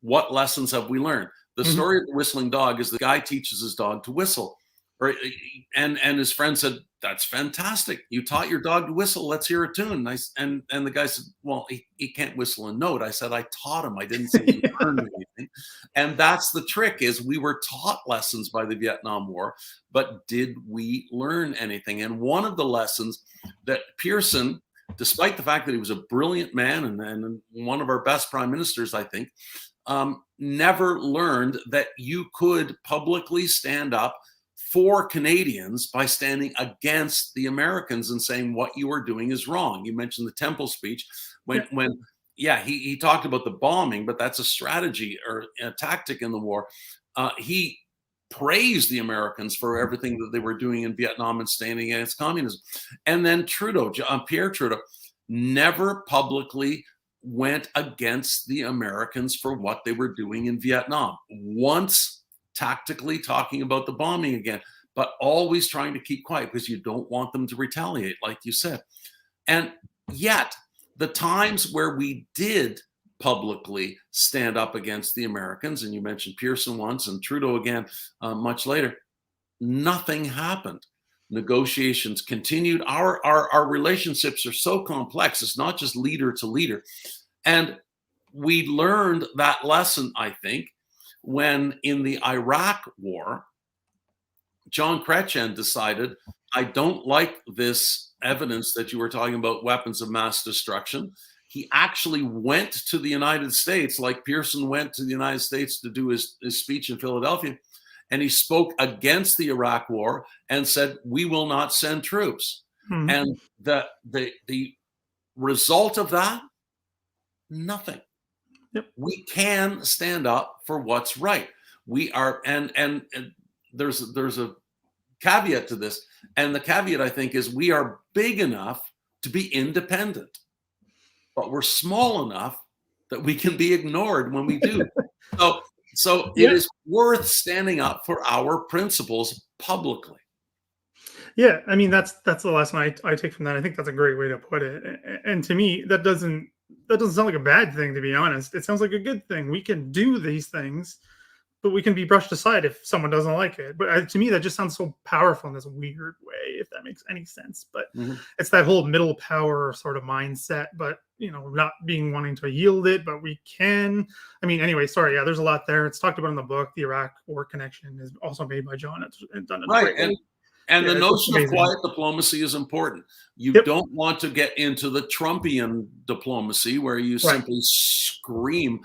what lessons have we learned? The story of the whistling dog is the guy teaches his dog to whistle, and his friend said, "That's fantastic. You taught your dog to whistle. Let's hear a tune." And the guy said, "Well, he can't whistle a note." I said, "I taught him. I didn't say he learned anything." And that's the trick: is we were taught lessons by the Vietnam War, but did we learn anything? And one of the lessons that Pearson, despite the fact that he was a brilliant man and one of our best prime ministers, I think, never learned that you could publicly stand up for Canadians by standing against the Americans and saying what you are doing is wrong. You mentioned the Temple speech when he talked about the bombing, but that's a strategy or a tactic in the war. He praised the Americans for everything that they were doing in Vietnam and standing against communism. And then Pierre Trudeau, never publicly went against the Americans for what they were doing in Vietnam. Once tactically talking about the bombing again, but always trying to keep quiet because you don't want them to retaliate, like you said. And yet, the times where we did publicly stand up against the Americans, and you mentioned Pearson once and Trudeau again much later, nothing happened. Negotiations continued. Our relationships are so complex. It's not just leader to leader. And we learned that lesson, I think, when in the Iraq War, John Chrétien decided, I don't like this evidence that you were talking about weapons of mass destruction. he actually went to the United States, like Pearson went to the United States to do his speech in Philadelphia, and he spoke against the Iraq War and said, "We will not send troops." Mhm. And the result of that, nothing. Yep. We can stand up for what's right. We are, and there's a caveat to this, and the caveat, I think, is we are big enough to be independent, but we're small enough that we can be ignored when we do. So, so it Yeah. is worth standing up for our principles publicly. Yeah, I mean that's the lesson I take from that. I think that's a great way to put it. And to me, that doesn't sound like a bad thing, to be honest. It sounds like a good thing. We can do these things, but we can be brushed aside if someone doesn't like it. But to me, that just sounds so powerful in this weird way, if that makes any sense. But Mhm. it's that whole middle power sort of mindset, but not being wanting to yield it, but we can. I mean, anyway, sorry. Yeah, there's a lot there. It's talked about in the book. The Iraq War connection is also made by John. It's done in a Right. great way. And the Yeah, it's notion of amazing. quiet diplomacy is important. You Yep. don't want to get into the Trumpian diplomacy where you Right. simply scream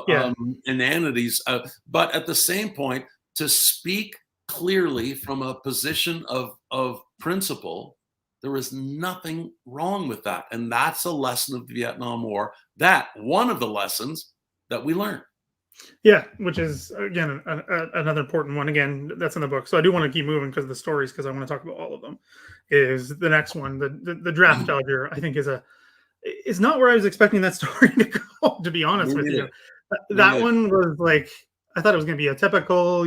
Yeah. inanities. But at the same point, to speak clearly from a position of principle, there is nothing wrong with that. And that's a lesson of the Vietnam War. That one of the lessons that we learned. Yeah, which is again another important one. Again, that's in the book. So I do want to keep moving because of the stories, because I want to talk about all of them. Is the next one the draft dodger? I think is not where I was expecting that story to go. To be honest Me with neither. you, Me that neither. one was like I thought it was going to be a typical.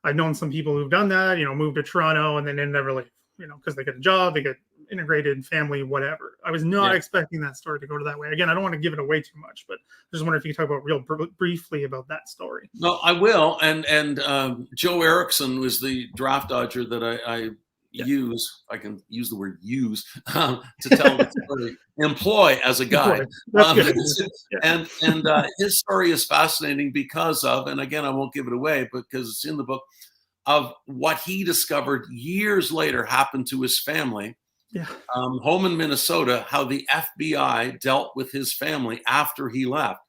I've known some people who've done that. Moved to Toronto and then they never leave. Because they get a job, they get integrated family, whatever. I was not Yeah. expecting that story to go to that way. Again, I don't want to give it away too much, but I just wonder if you could talk about briefly about that story. No, I will. And Joe Erickson was the draft dodger that I Yeah. use. I can use the word use to tell the story. Employ as a guide. Boy, that's Um, good. Yeah. and his story is fascinating because of, and again, I won't give it away because it's in the book, of what he discovered years later happened to his family. Yeah. Home in Minnesota, how the FBI dealt with his family after he left.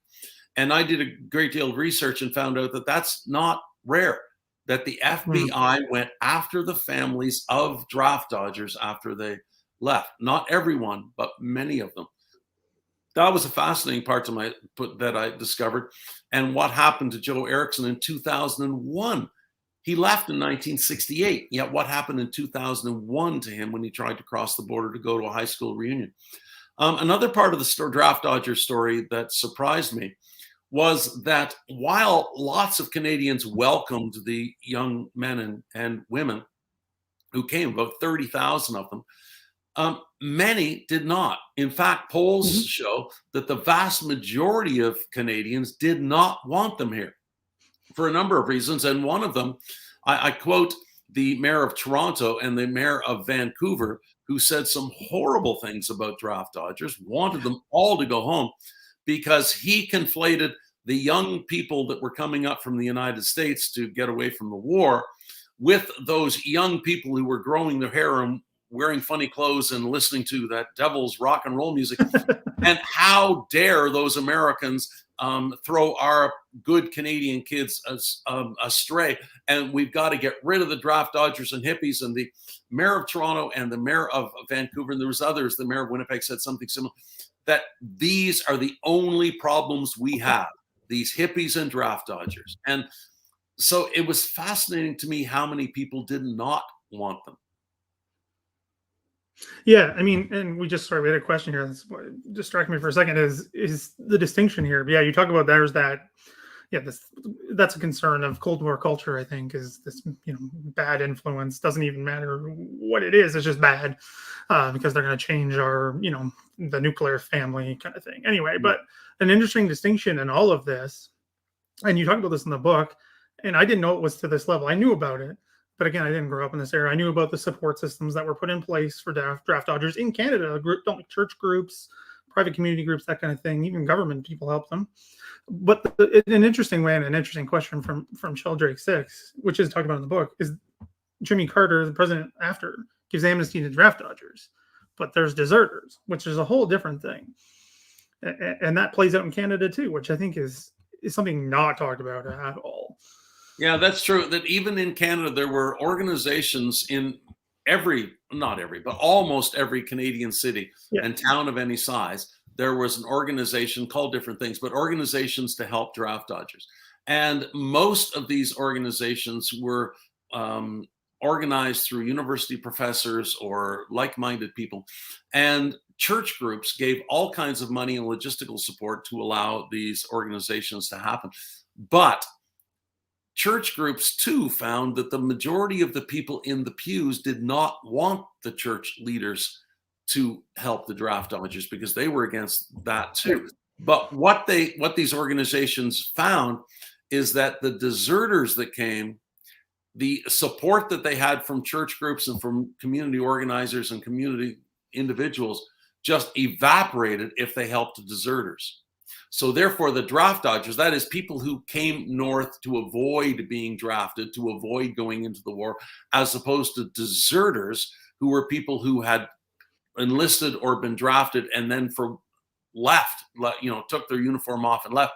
And I did a great deal of research and found out that that's not rare, that the FBI went after the families of draft dodgers after they left. Not everyone, but many of them. That was a fascinating part that I discovered. And what happened to Joe Erickson in 2001? He left in 1968. Yet what happened in 2001 to him when he tried to cross the border to go to a high school reunion? Another part of the draft dodger story that surprised me was that while lots of Canadians welcomed the young men and women who came, about 30,000 of them, many did not. In fact, polls Mhm. show that the vast majority of Canadians did not want them here for a number of reasons. And one of them, I quote the mayor of Toronto and the mayor of Vancouver, who said some horrible things about draft dodgers, wanted them all to go home because he conflated the young people that were coming up from the United States to get away from the war with those young people who were growing their hair and wearing funny clothes and listening to that devil's rock and roll music. And how dare those Americans throw our good Canadian kids astray? And we've got to get rid of the draft dodgers and hippies. And the mayor of Toronto and the mayor of Vancouver, and there was others, the mayor of Winnipeg said something similar, that these are the only problems we have, these hippies and draft dodgers. And so it was fascinating to me how many people did not want them. Yeah, I mean, and we had a question here. That's what distracted me for a second. Is the distinction here? Yeah, you talk about there's that. Yeah, that's a concern of Cold War culture. I think is this bad influence. Doesn't even matter what it is. It's just bad because they're going to change our the nuclear family kind of thing. Anyway, but an interesting distinction in all of this, and you talk about this in the book, and I didn't know it was to this level. I knew about it. But again, I didn't grow up in this era. I knew about the support systems that were put in place for draft dodgers in Canada, church groups, private community groups, that kind of thing. Even government people help them. But in an interesting way and an interesting question from Sheldrake 6, which is talked about in the book, is Jimmy Carter, the president after, gives amnesty to draft dodgers. But there's deserters, which is a whole different thing. And that plays out in Canada too, which I think is something not talked about at all. Yeah, that's true. That even in Canada, there were organizations in not every, but almost every Canadian city Yeah, and town of any size. There was an organization called different things, but organizations to help draft dodgers. And most of these organizations were um, organized through university professors or like minded people. And church groups gave all kinds of money and logistical support to allow these organizations to happen. But church groups too found that the majority of the people in the pews did not want the church leaders to help the draft dodgers because they were against that too. But what these organizations found is that the deserters that came, the support that they had from church groups and from community organizers and community individuals just evaporated if they helped the deserters. So therefore, the draft dodgers, that is people who came north to avoid being drafted, to avoid going into the war, as opposed to deserters who were people who had enlisted or been drafted and then took their uniform off and left.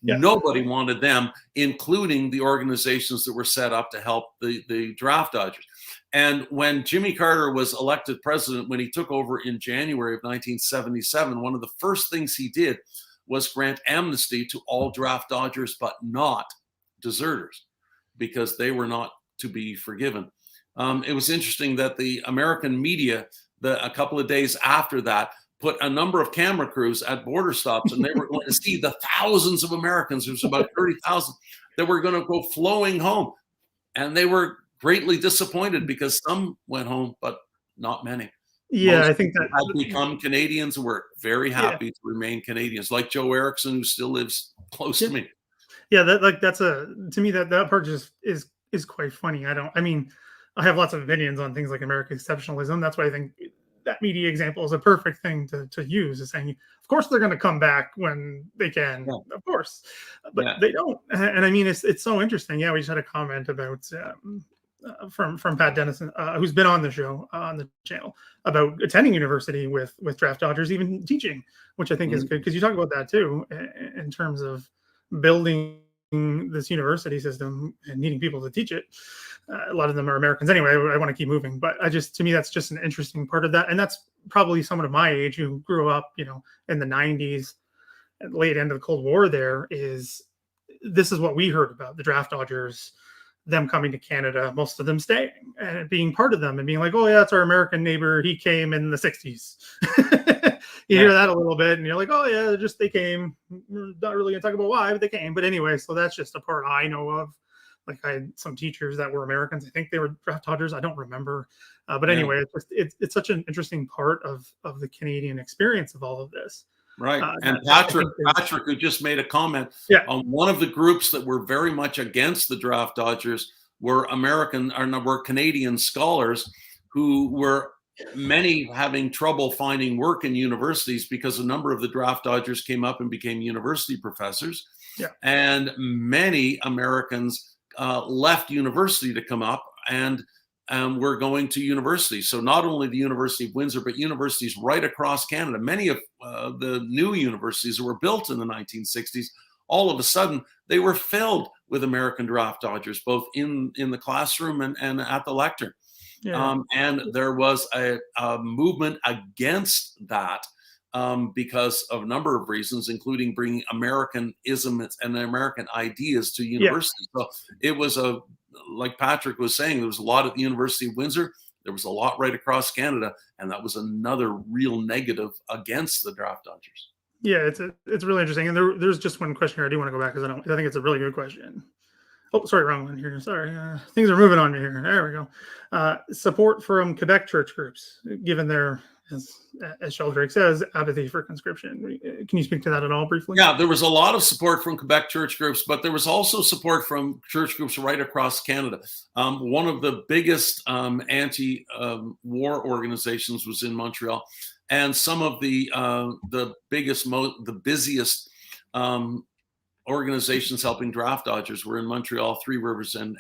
yeah, Nobody wanted them, including the organizations that were set up to help the draft dodgers. And when Jimmy Carter was elected president, when he took over in January of 1977, one of the first things he did was grant amnesty to all draft dodgers, but not deserters, because they were not to be forgiven. It was interesting that the American media, a couple of days after that, put a number of camera crews at border stops, and they were going to see the thousands of Americans, there was about 30,000, that were going to go flowing home. And they were greatly disappointed because some went home, but not many. yeah. Most I think that had become Canadians and were very happy to remain Canadians, like Joe Erickson, who still lives close to me. Yeah, to me that part just is quite funny. I have lots of opinions on things like American exceptionalism. That's why I think that media example is a perfect thing to use, is saying, of course they're going to come back when they can, of course, but they don't. And I mean, it's so interesting. Yeah, we just had a comment about from Pat Dennison, who's been on the show on the channel, about attending university with draft dodgers, even teaching, which I think is good, because you talk about that too in terms of building this university system and needing people to teach it. A lot of them are Americans anyway. I want to keep moving, but to me, that's just an interesting part of that. And that's probably someone of my age who grew up, in the 90s, at the late end of the Cold War. This is what we heard about the draft dodgers, them coming to Canada, most of them staying and being part of them and being like, oh yeah, that's our American neighbor. He came in the 60s. You hear that a little bit and you're like, oh yeah, they came. We're not really gonna talk about why, but they came. But anyway, so that's just a part I know of. Like, I had some teachers that were Americans. I think they were draft dodgers. I don't remember. But anyway, it's such an interesting part of the Canadian experience of all of this. Right. And Patrick, who just made a comment, on one of the groups that were very much against the draft dodgers were Canadian scholars who were many having trouble finding work in universities because a number of the draft dodgers came up and became university professors. Yeah. And many Americans left university to come up and were going to university. So not only the University of Windsor, but universities right across Canada. Many of the new universities that were built in the 1960s, all of a sudden, they were filled with American draft dodgers, both in the classroom and at the lectern. Yeah. And there was a movement against that because of a number of reasons, including bringing Americanism and American ideas to universities. So it was like Patrick was saying, there was a lot at the University of Windsor. There was a lot right across Canada, and that was another real negative against the draft dodgers. Yeah, it's really interesting. And there's just one question here I do want to go back, because I think it's a really good question. Oh, sorry, wrong one here. Sorry, things are moving on me here. There we go. Support from Quebec church groups, given their, as Sheldrake says, apathy for conscription. Can you speak to that at all briefly? Yeah, there was a lot of support from Quebec church groups, but there was also support from church groups right across Canada. One of the biggest anti-war organizations was in Montreal, and some of the biggest, the busiest organizations helping draft dodgers were in Montreal, Three Rivers, and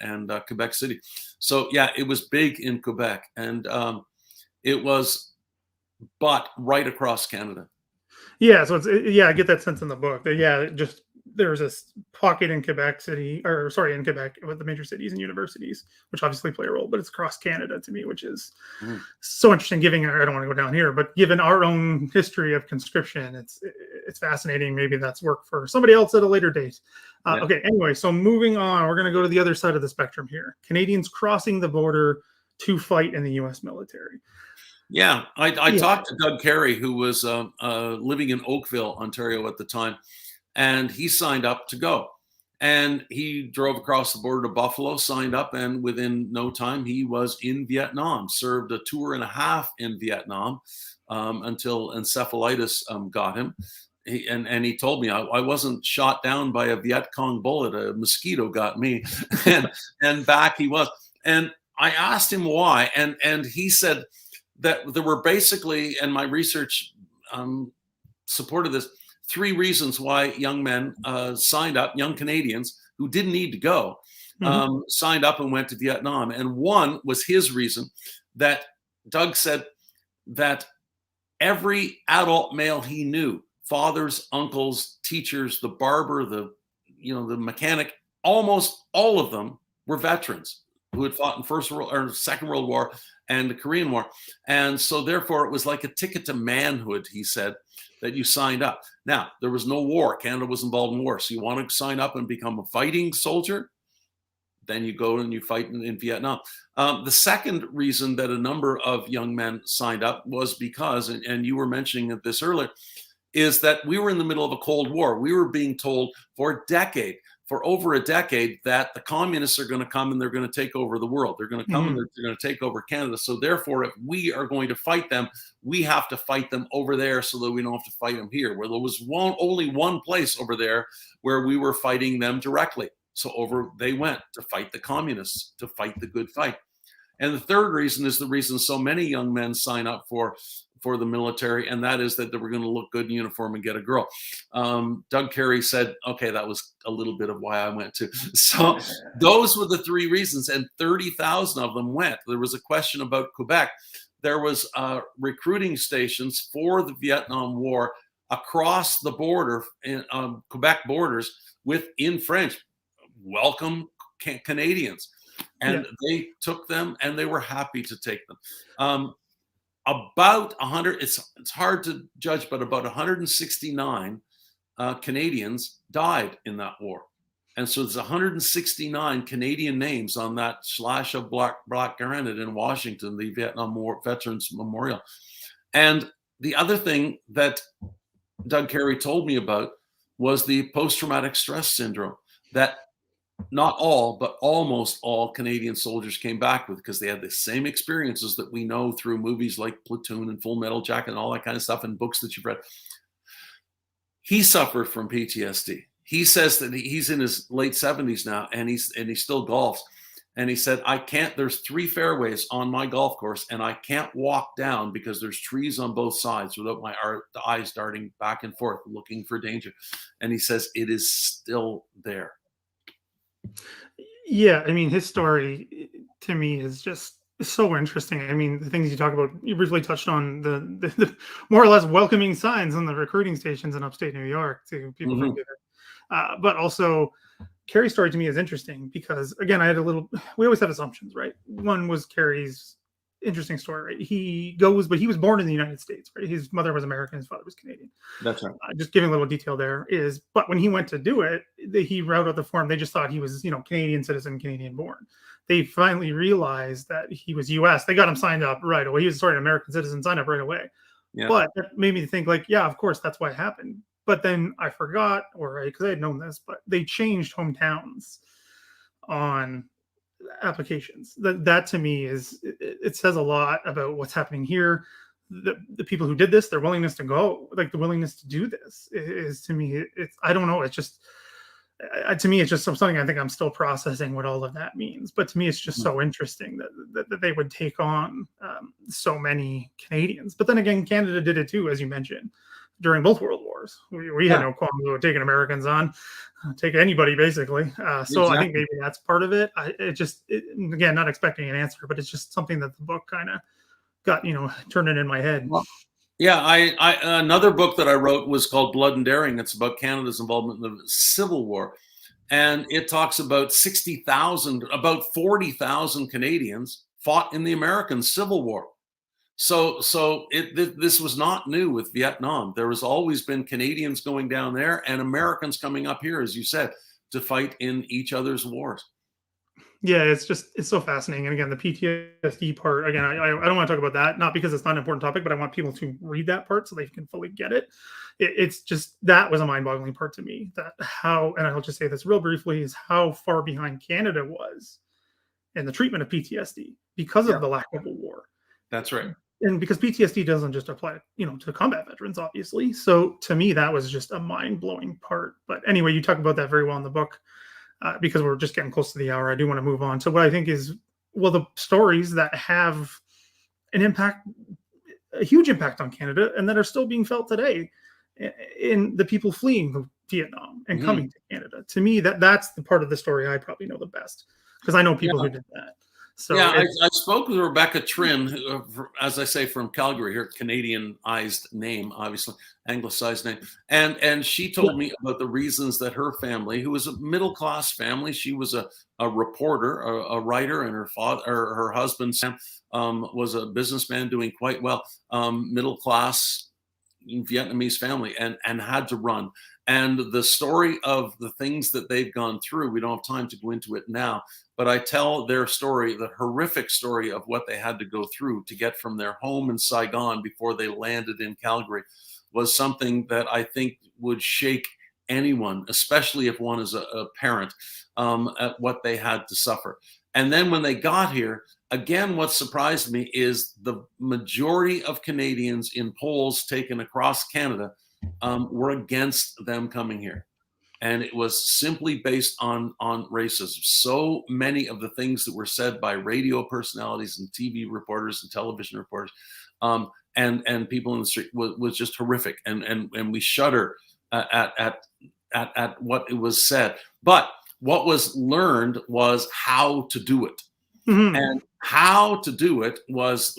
Quebec City. So yeah, it was big in Quebec, and it was, but right across Canada. Yeah, so I get that sense in the book that just there's this pocket in Quebec City, or sorry, in Quebec with the major cities and universities, which obviously play a role, but it's across Canada to me, which is Mhm. so interesting. Given I don't want to go down here, but given our own history of conscription, it's fascinating. Maybe that's work for somebody else at a later date. Yeah. Okay, anyway, so moving on, we're going to go to the other side of the spectrum here. Canadians crossing the border to fight in the U.S. military. Yeah, I Yeah. talked to Doug Carey, who was living in Oakville, Ontario at the time, and he signed up to go. And he drove across the border to Buffalo, signed up, and within no time, he was in Vietnam, served a tour and a half in Vietnam until encephalitis got him. And he told me I wasn't shot down by a Viet Cong bullet, a mosquito got me, and back he was. And I asked him why, and he said that there were basically, and my research supported this, three reasons why young men signed up, young Canadians who didn't need to go, signed up and went to Vietnam. And one was his reason that Doug said that every adult male he knew, fathers, uncles, teachers, the barber, the mechanic, almost all of them were veterans who had fought in First World or Second World War and the Korean War. And so therefore it was like a ticket to manhood, he said, that you signed up. Now, there was no war. Canada was involved in war. So you want to sign up and become a fighting soldier? Then you go and you fight in Vietnam. The second reason that a number of young men signed up was because, and you were mentioning this earlier, is that we were in the middle of a Cold War. We were being told for over a decade, that the communists are going to come and they're going to take over the world. They're going to come and they're going to take over Canada. So therefore, if we are going to fight them, we have to fight them over there so that we don't have to fight them here. Where there was only one place over there where we were fighting them directly. So over they went to fight the communists, to fight the good fight. And the third reason is the reason so many young men sign up for the military, and that is that they were going to look good in uniform and get a girl. Doug Carey said, okay, that was a little bit of why I went to. So those were the three reasons, and 30,000 of them went. There was a question about Quebec. There was recruiting stations for the Vietnam War across the border, in Quebec borders, in French, welcome Canadians. And they took them, and they were happy to take them. About 100, it's hard to judge, but about 169 Canadians died in that war. And so there's 169 Canadian names on that slash of black granite in Washington, the Vietnam War Veterans Memorial. And the other thing that Doug Carey told me about was the post-traumatic stress syndrome that not all, but almost all Canadian soldiers came back with, because they had the same experiences that we know through movies like Platoon and Full Metal Jacket and all that kind of stuff, and books that you've read. He suffered from PTSD. He says that he's in his late 70s now, and he still golfs. And he said, there's 3 fairways on my golf course, and I can't walk down because there's trees on both sides without my eyes darting back and forth looking for danger. And he says it is still there. Yeah, I mean, his story to me is just so interesting. I mean, the things you talk about, you briefly touched on the more or less welcoming signs on the recruiting stations in upstate New York to people from there. But also, Carrie's story to me is interesting because, again, we always have assumptions, right? One was Carrie's interesting story, right? He was born in the United States, right? His mother was American, his father was Canadian. That's right. Just giving a little detail there but when he went to do it, he wrote out the form. They just thought he was, Canadian citizen, Canadian born. They finally realized that he was U.S. They got him signed up right away. He was an American citizen, signed up right away. Yeah. But that made me think, of course, that's why it happened. But then I forgot, because I had known this, but they changed hometowns on applications. That to me it says a lot about what's happening here. The people who did this, their willingness to go, the willingness to do this is to me, I don't know. It's just, to me, it's just something I think I'm still processing what all of that means. But to me, it's just so interesting that they would take on so many Canadians. But then again, Canada did it too, as you mentioned, during both world wars. We had no qualms about taking Americans on, take anybody basically. So exactly. I think maybe that's part of it. Again, not expecting an answer, but it's just something that the book kind of got, turning in my head. Well, Yeah, another book that I wrote was called Blood and Daring. It's about Canada's involvement in the Civil War, and it talks about 60,000, about 40,000 Canadians fought in the American Civil War. This was not new with Vietnam. There has always been Canadians going down there and Americans coming up here, as you said, to fight in each other's wars. Yeah, it's so fascinating. And again, the PTSD part, again, I don't want to talk about that, not because it's not an important topic, but I want people to read that part so they can fully get it. It's just, that was a mind-boggling part to me, that how, and I'll just say this real briefly, is how far behind Canada was in the treatment of PTSD because Yeah, of the lack of a war. that's right. And because PTSD doesn't just apply, to combat veterans, obviously. So to me, that was just a mind-blowing part. But anyway, you talk about that very well in the book. Because we're just getting close to the hour, I do want to move on to what I think is, well, the stories that have an impact, a huge impact on Canada, and that are still being felt today in the people fleeing Vietnam and coming to Canada. To me, that's the part of the story I probably know the best, because I know people who did that. So yeah, I spoke with Rebekah Trim, as I say, from Calgary, her Canadianized name, obviously anglicized name, and she told me about the reasons that her family, who was a middle class family, she was a reporter, a writer, and her father, or her husband Sam, was a businessman doing quite well, middle class Vietnamese family, and had to run. And the story of the things that they've gone through, we don't have time to go into it now, but I tell their story, the horrific story of what they had to go through to get from their home in Saigon before they landed in Calgary, was something that I think would shake anyone, especially if one is a parent, at what they had to suffer. And then when they got here, again, what surprised me is the majority of Canadians in polls taken across Canada were against them coming here. And it was simply based on racism. So many of the things that were said by radio personalities and TV reporters and television reporters, and people in the street was just horrific. And we shudder at what it was said. But what was learned was how to do it. And how to do it was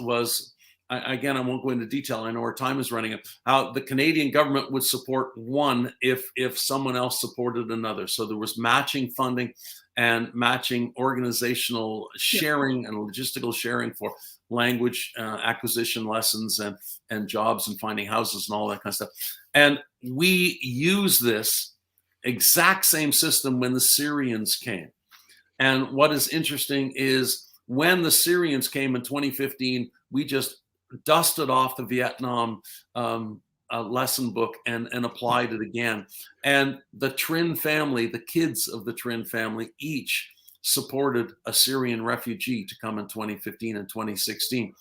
again, I won't go into detail, I know our time is running up, how the Canadian government would support one if someone else supported another. So there was matching funding and matching organizational sharing and logistical sharing for language acquisition lessons and jobs and finding houses and all that kind of stuff. And we use this exact same system when the Syrians came. And what is interesting is when the Syrians came in 2015, we just dusted off the Vietnam lesson book and applied it again. And the Trin family, the kids of the Trin family, each supported a Syrian refugee to come in 2015 and 2016.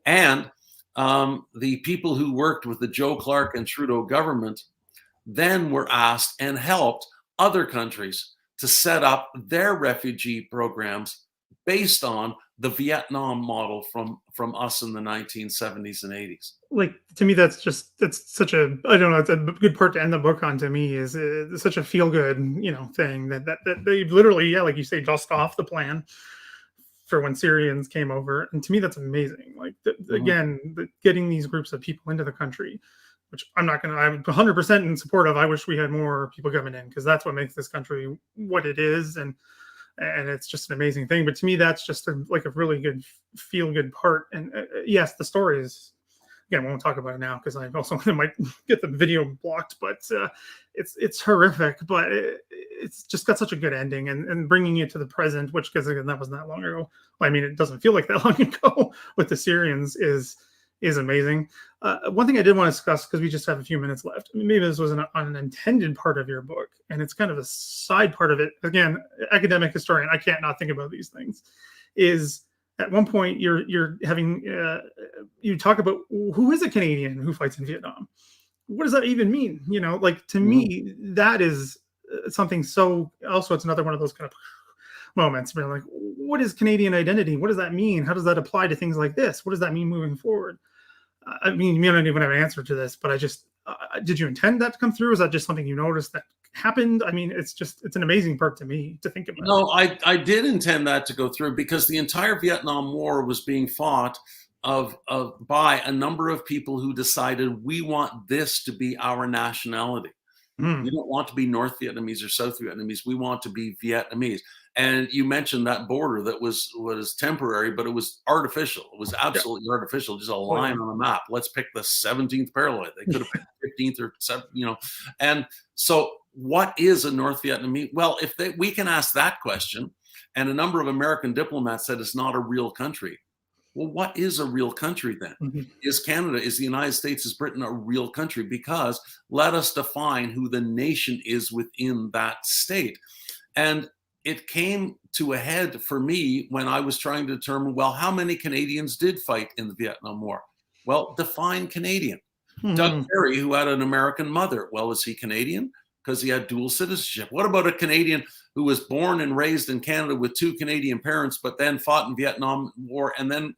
And the people who worked with the Joe Clark and Trudeau government then were asked and helped other countries to set up their refugee programs based on the Vietnam model from us in the 1970s and 80s. Like, to me, that's such a, I don't know, it's a good part to end the book on. To me, is such a feel good, thing that they literally, like you say, dust off the plan for when Syrians came over. And to me, that's amazing. Like, again, getting these groups of people into the country, which I'm 100% in support of. I wish we had more people coming in, because that's what makes this country what it is. And it's just an amazing thing. But to me, that's just a really good feel good part. And yes, the story is, again, we won't talk about it now because I also might get the video blocked, but it's horrific, but it's just got such a good ending, and bringing it to the present, which, because again, that wasn't that long ago. Well, I mean, it doesn't feel like that long ago with the Syrians is amazing. One thing I did want to discuss, because we just have a few minutes left, maybe this was an unintended part of your book, and it's kind of a side part of it. Again, academic historian, I can't not think about these things. Is at one point you're having you talk about who is a Canadian who fights in Vietnam. What does that even mean? To me, that is something so. Also, it's another one of those kind of moments where, like, what is Canadian identity? What does that mean? How does that apply to things like this? What does that mean moving forward? I mean, you may not even have an answer to this, but I just, did you intend that to come through? Is that just something you noticed that happened? I mean, it's an amazing part to me to think about. No, I did intend that to go through, because the entire Vietnam War was being fought by a number of people who decided we want this to be our nationality. We don't want to be North Vietnamese or South Vietnamese. We want to be Vietnamese. And you mentioned that border that was temporary, but it was artificial. It was absolutely artificial, just a line on a map. Let's pick the 17th parallel. They could have picked 15th or 7th, And so what is a North Vietnamese? Well, we can ask that question. And a number of American diplomats said it's not a real country. Well, what is a real country then? Is Canada, is the United States, is Britain a real country? Because let us define who the nation is within that state. And it came to a head for me when I was trying to determine, well, how many Canadians did fight in the Vietnam War? Well, define Canadian. Doug Perry, who had an American mother, well, is he Canadian? Because he had dual citizenship. What about a Canadian who was born and raised in Canada with 2 Canadian parents, but then fought in Vietnam War and then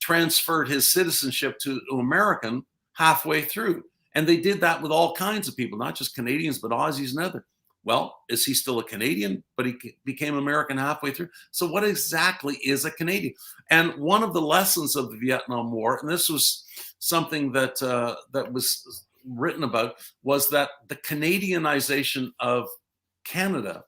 transferred his citizenship to American halfway through? And they did that with all kinds of people, not just Canadians, but Aussies and others. Well, is he still a Canadian, but he became American halfway through? So what exactly is a Canadian? And one of the lessons of the Vietnam War, and this was something that that was written about, was that the Canadianization of Canada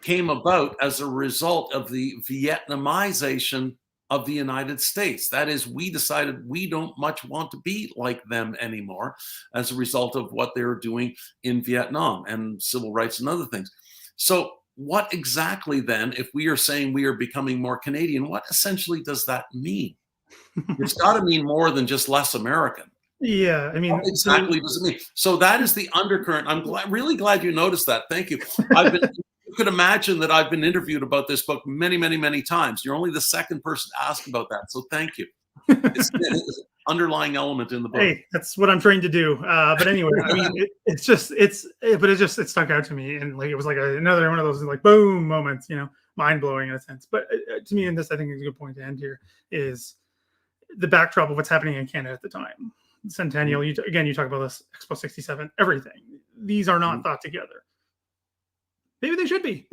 came about as a result of the Vietnamization of the United States. That is, we decided we don't much want to be like them anymore as a result of what they were doing in Vietnam and civil rights and other things. So what exactly then, if we are saying we are becoming more Canadian, what essentially does that mean? It's got to mean more than just less American. Yeah, I mean, what exactly does it mean? So that is the undercurrent. I'm really glad you noticed that. Thank you. You could imagine that I've been interviewed about this book many, many, many times. You're only the second person to ask about that. So thank you. It's an underlying element in the book. Hey, that's what I'm trying to do. But anyway, I mean, it stuck out to me, and like it was like another one of those like boom moments, mind blowing in a sense. But to me, and this I think is a good point to end here, is the backdrop of what's happening in Canada at the time. Centennial. You talk about this Expo 67. Everything. These are not thought together. Maybe they should be.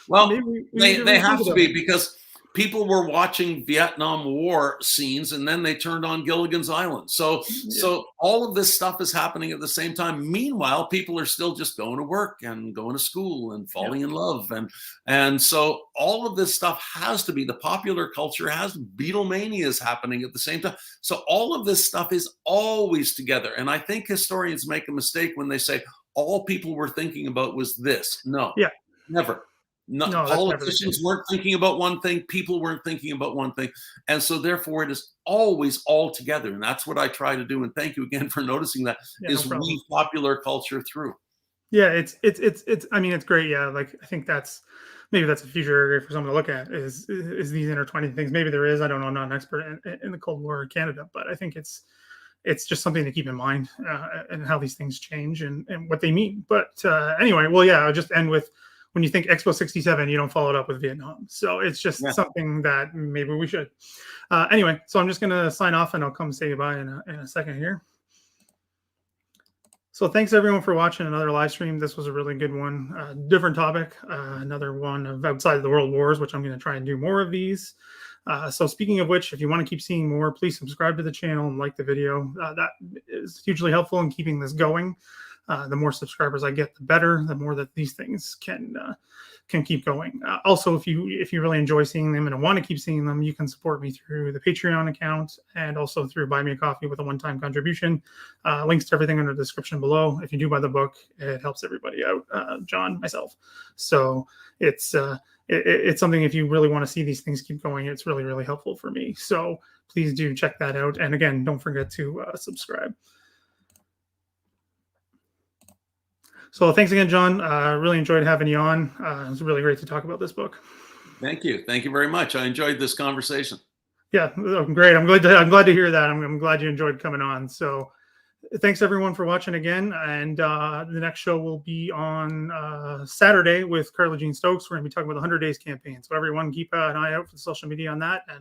Well, they have to be, because people were watching Vietnam War scenes and then they turned on Gilligan's Island. So all of this stuff is happening at the same time. Meanwhile, people are still just going to work and going to school and falling in love. And so all of this stuff has to be, the popular culture has, Beatlemania is happening at the same time. So all of this stuff is always together. And I think historians make a mistake when they say all people were thinking about was this. No, never. No, politicians weren't thinking about one thing. People weren't thinking about one thing. And so therefore it is always all together. And that's what I try to do. And thank you again for noticing that, is weave popular culture through. Yeah, it's I mean, it's great. Yeah. Like, I think that's a future area for someone to look at, is these intertwining things. Maybe there is, I don't know, I'm not an expert in the Cold War in Canada, but I think it's just something to keep in mind, and how these things change and what they mean. But anyway, well, yeah, I'll just end with, when you think Expo 67, you don't follow it up with Vietnam. So it's just something that maybe we should. Anyway, so I'm just going to sign off, and I'll come say goodbye in a second here. So thanks everyone for watching another live stream. This was a really good one. Different topic, another one of outside of the world wars, which I'm going to try and do more of these. So speaking of which, if you want to keep seeing more, please subscribe to the channel and like the video. That is hugely helpful in keeping this going. The more subscribers I get, the better. The more that these things can keep going. Also, if you really enjoy seeing them and want to keep seeing them, you can support me through the Patreon account, and also through Buy Me a Coffee with a one-time contribution. Links to everything in the description below. If you do buy the book, it helps everybody out. John, myself. So it's something, if you really want to see these things keep going, it's really, really helpful for me. So please do check that out. And again, don't forget to subscribe. So thanks again, John. Really enjoyed having you on. It was really great to talk about this book. Thank you. Thank you very much. I enjoyed this conversation. Yeah, great. I'm glad to hear that. I'm glad you enjoyed coming on. So thanks everyone for watching again. And the next show will be on Saturday with Carla Jean Stokes. We're going to be talking about the 100 Days campaign. So everyone keep an eye out for the social media on that. And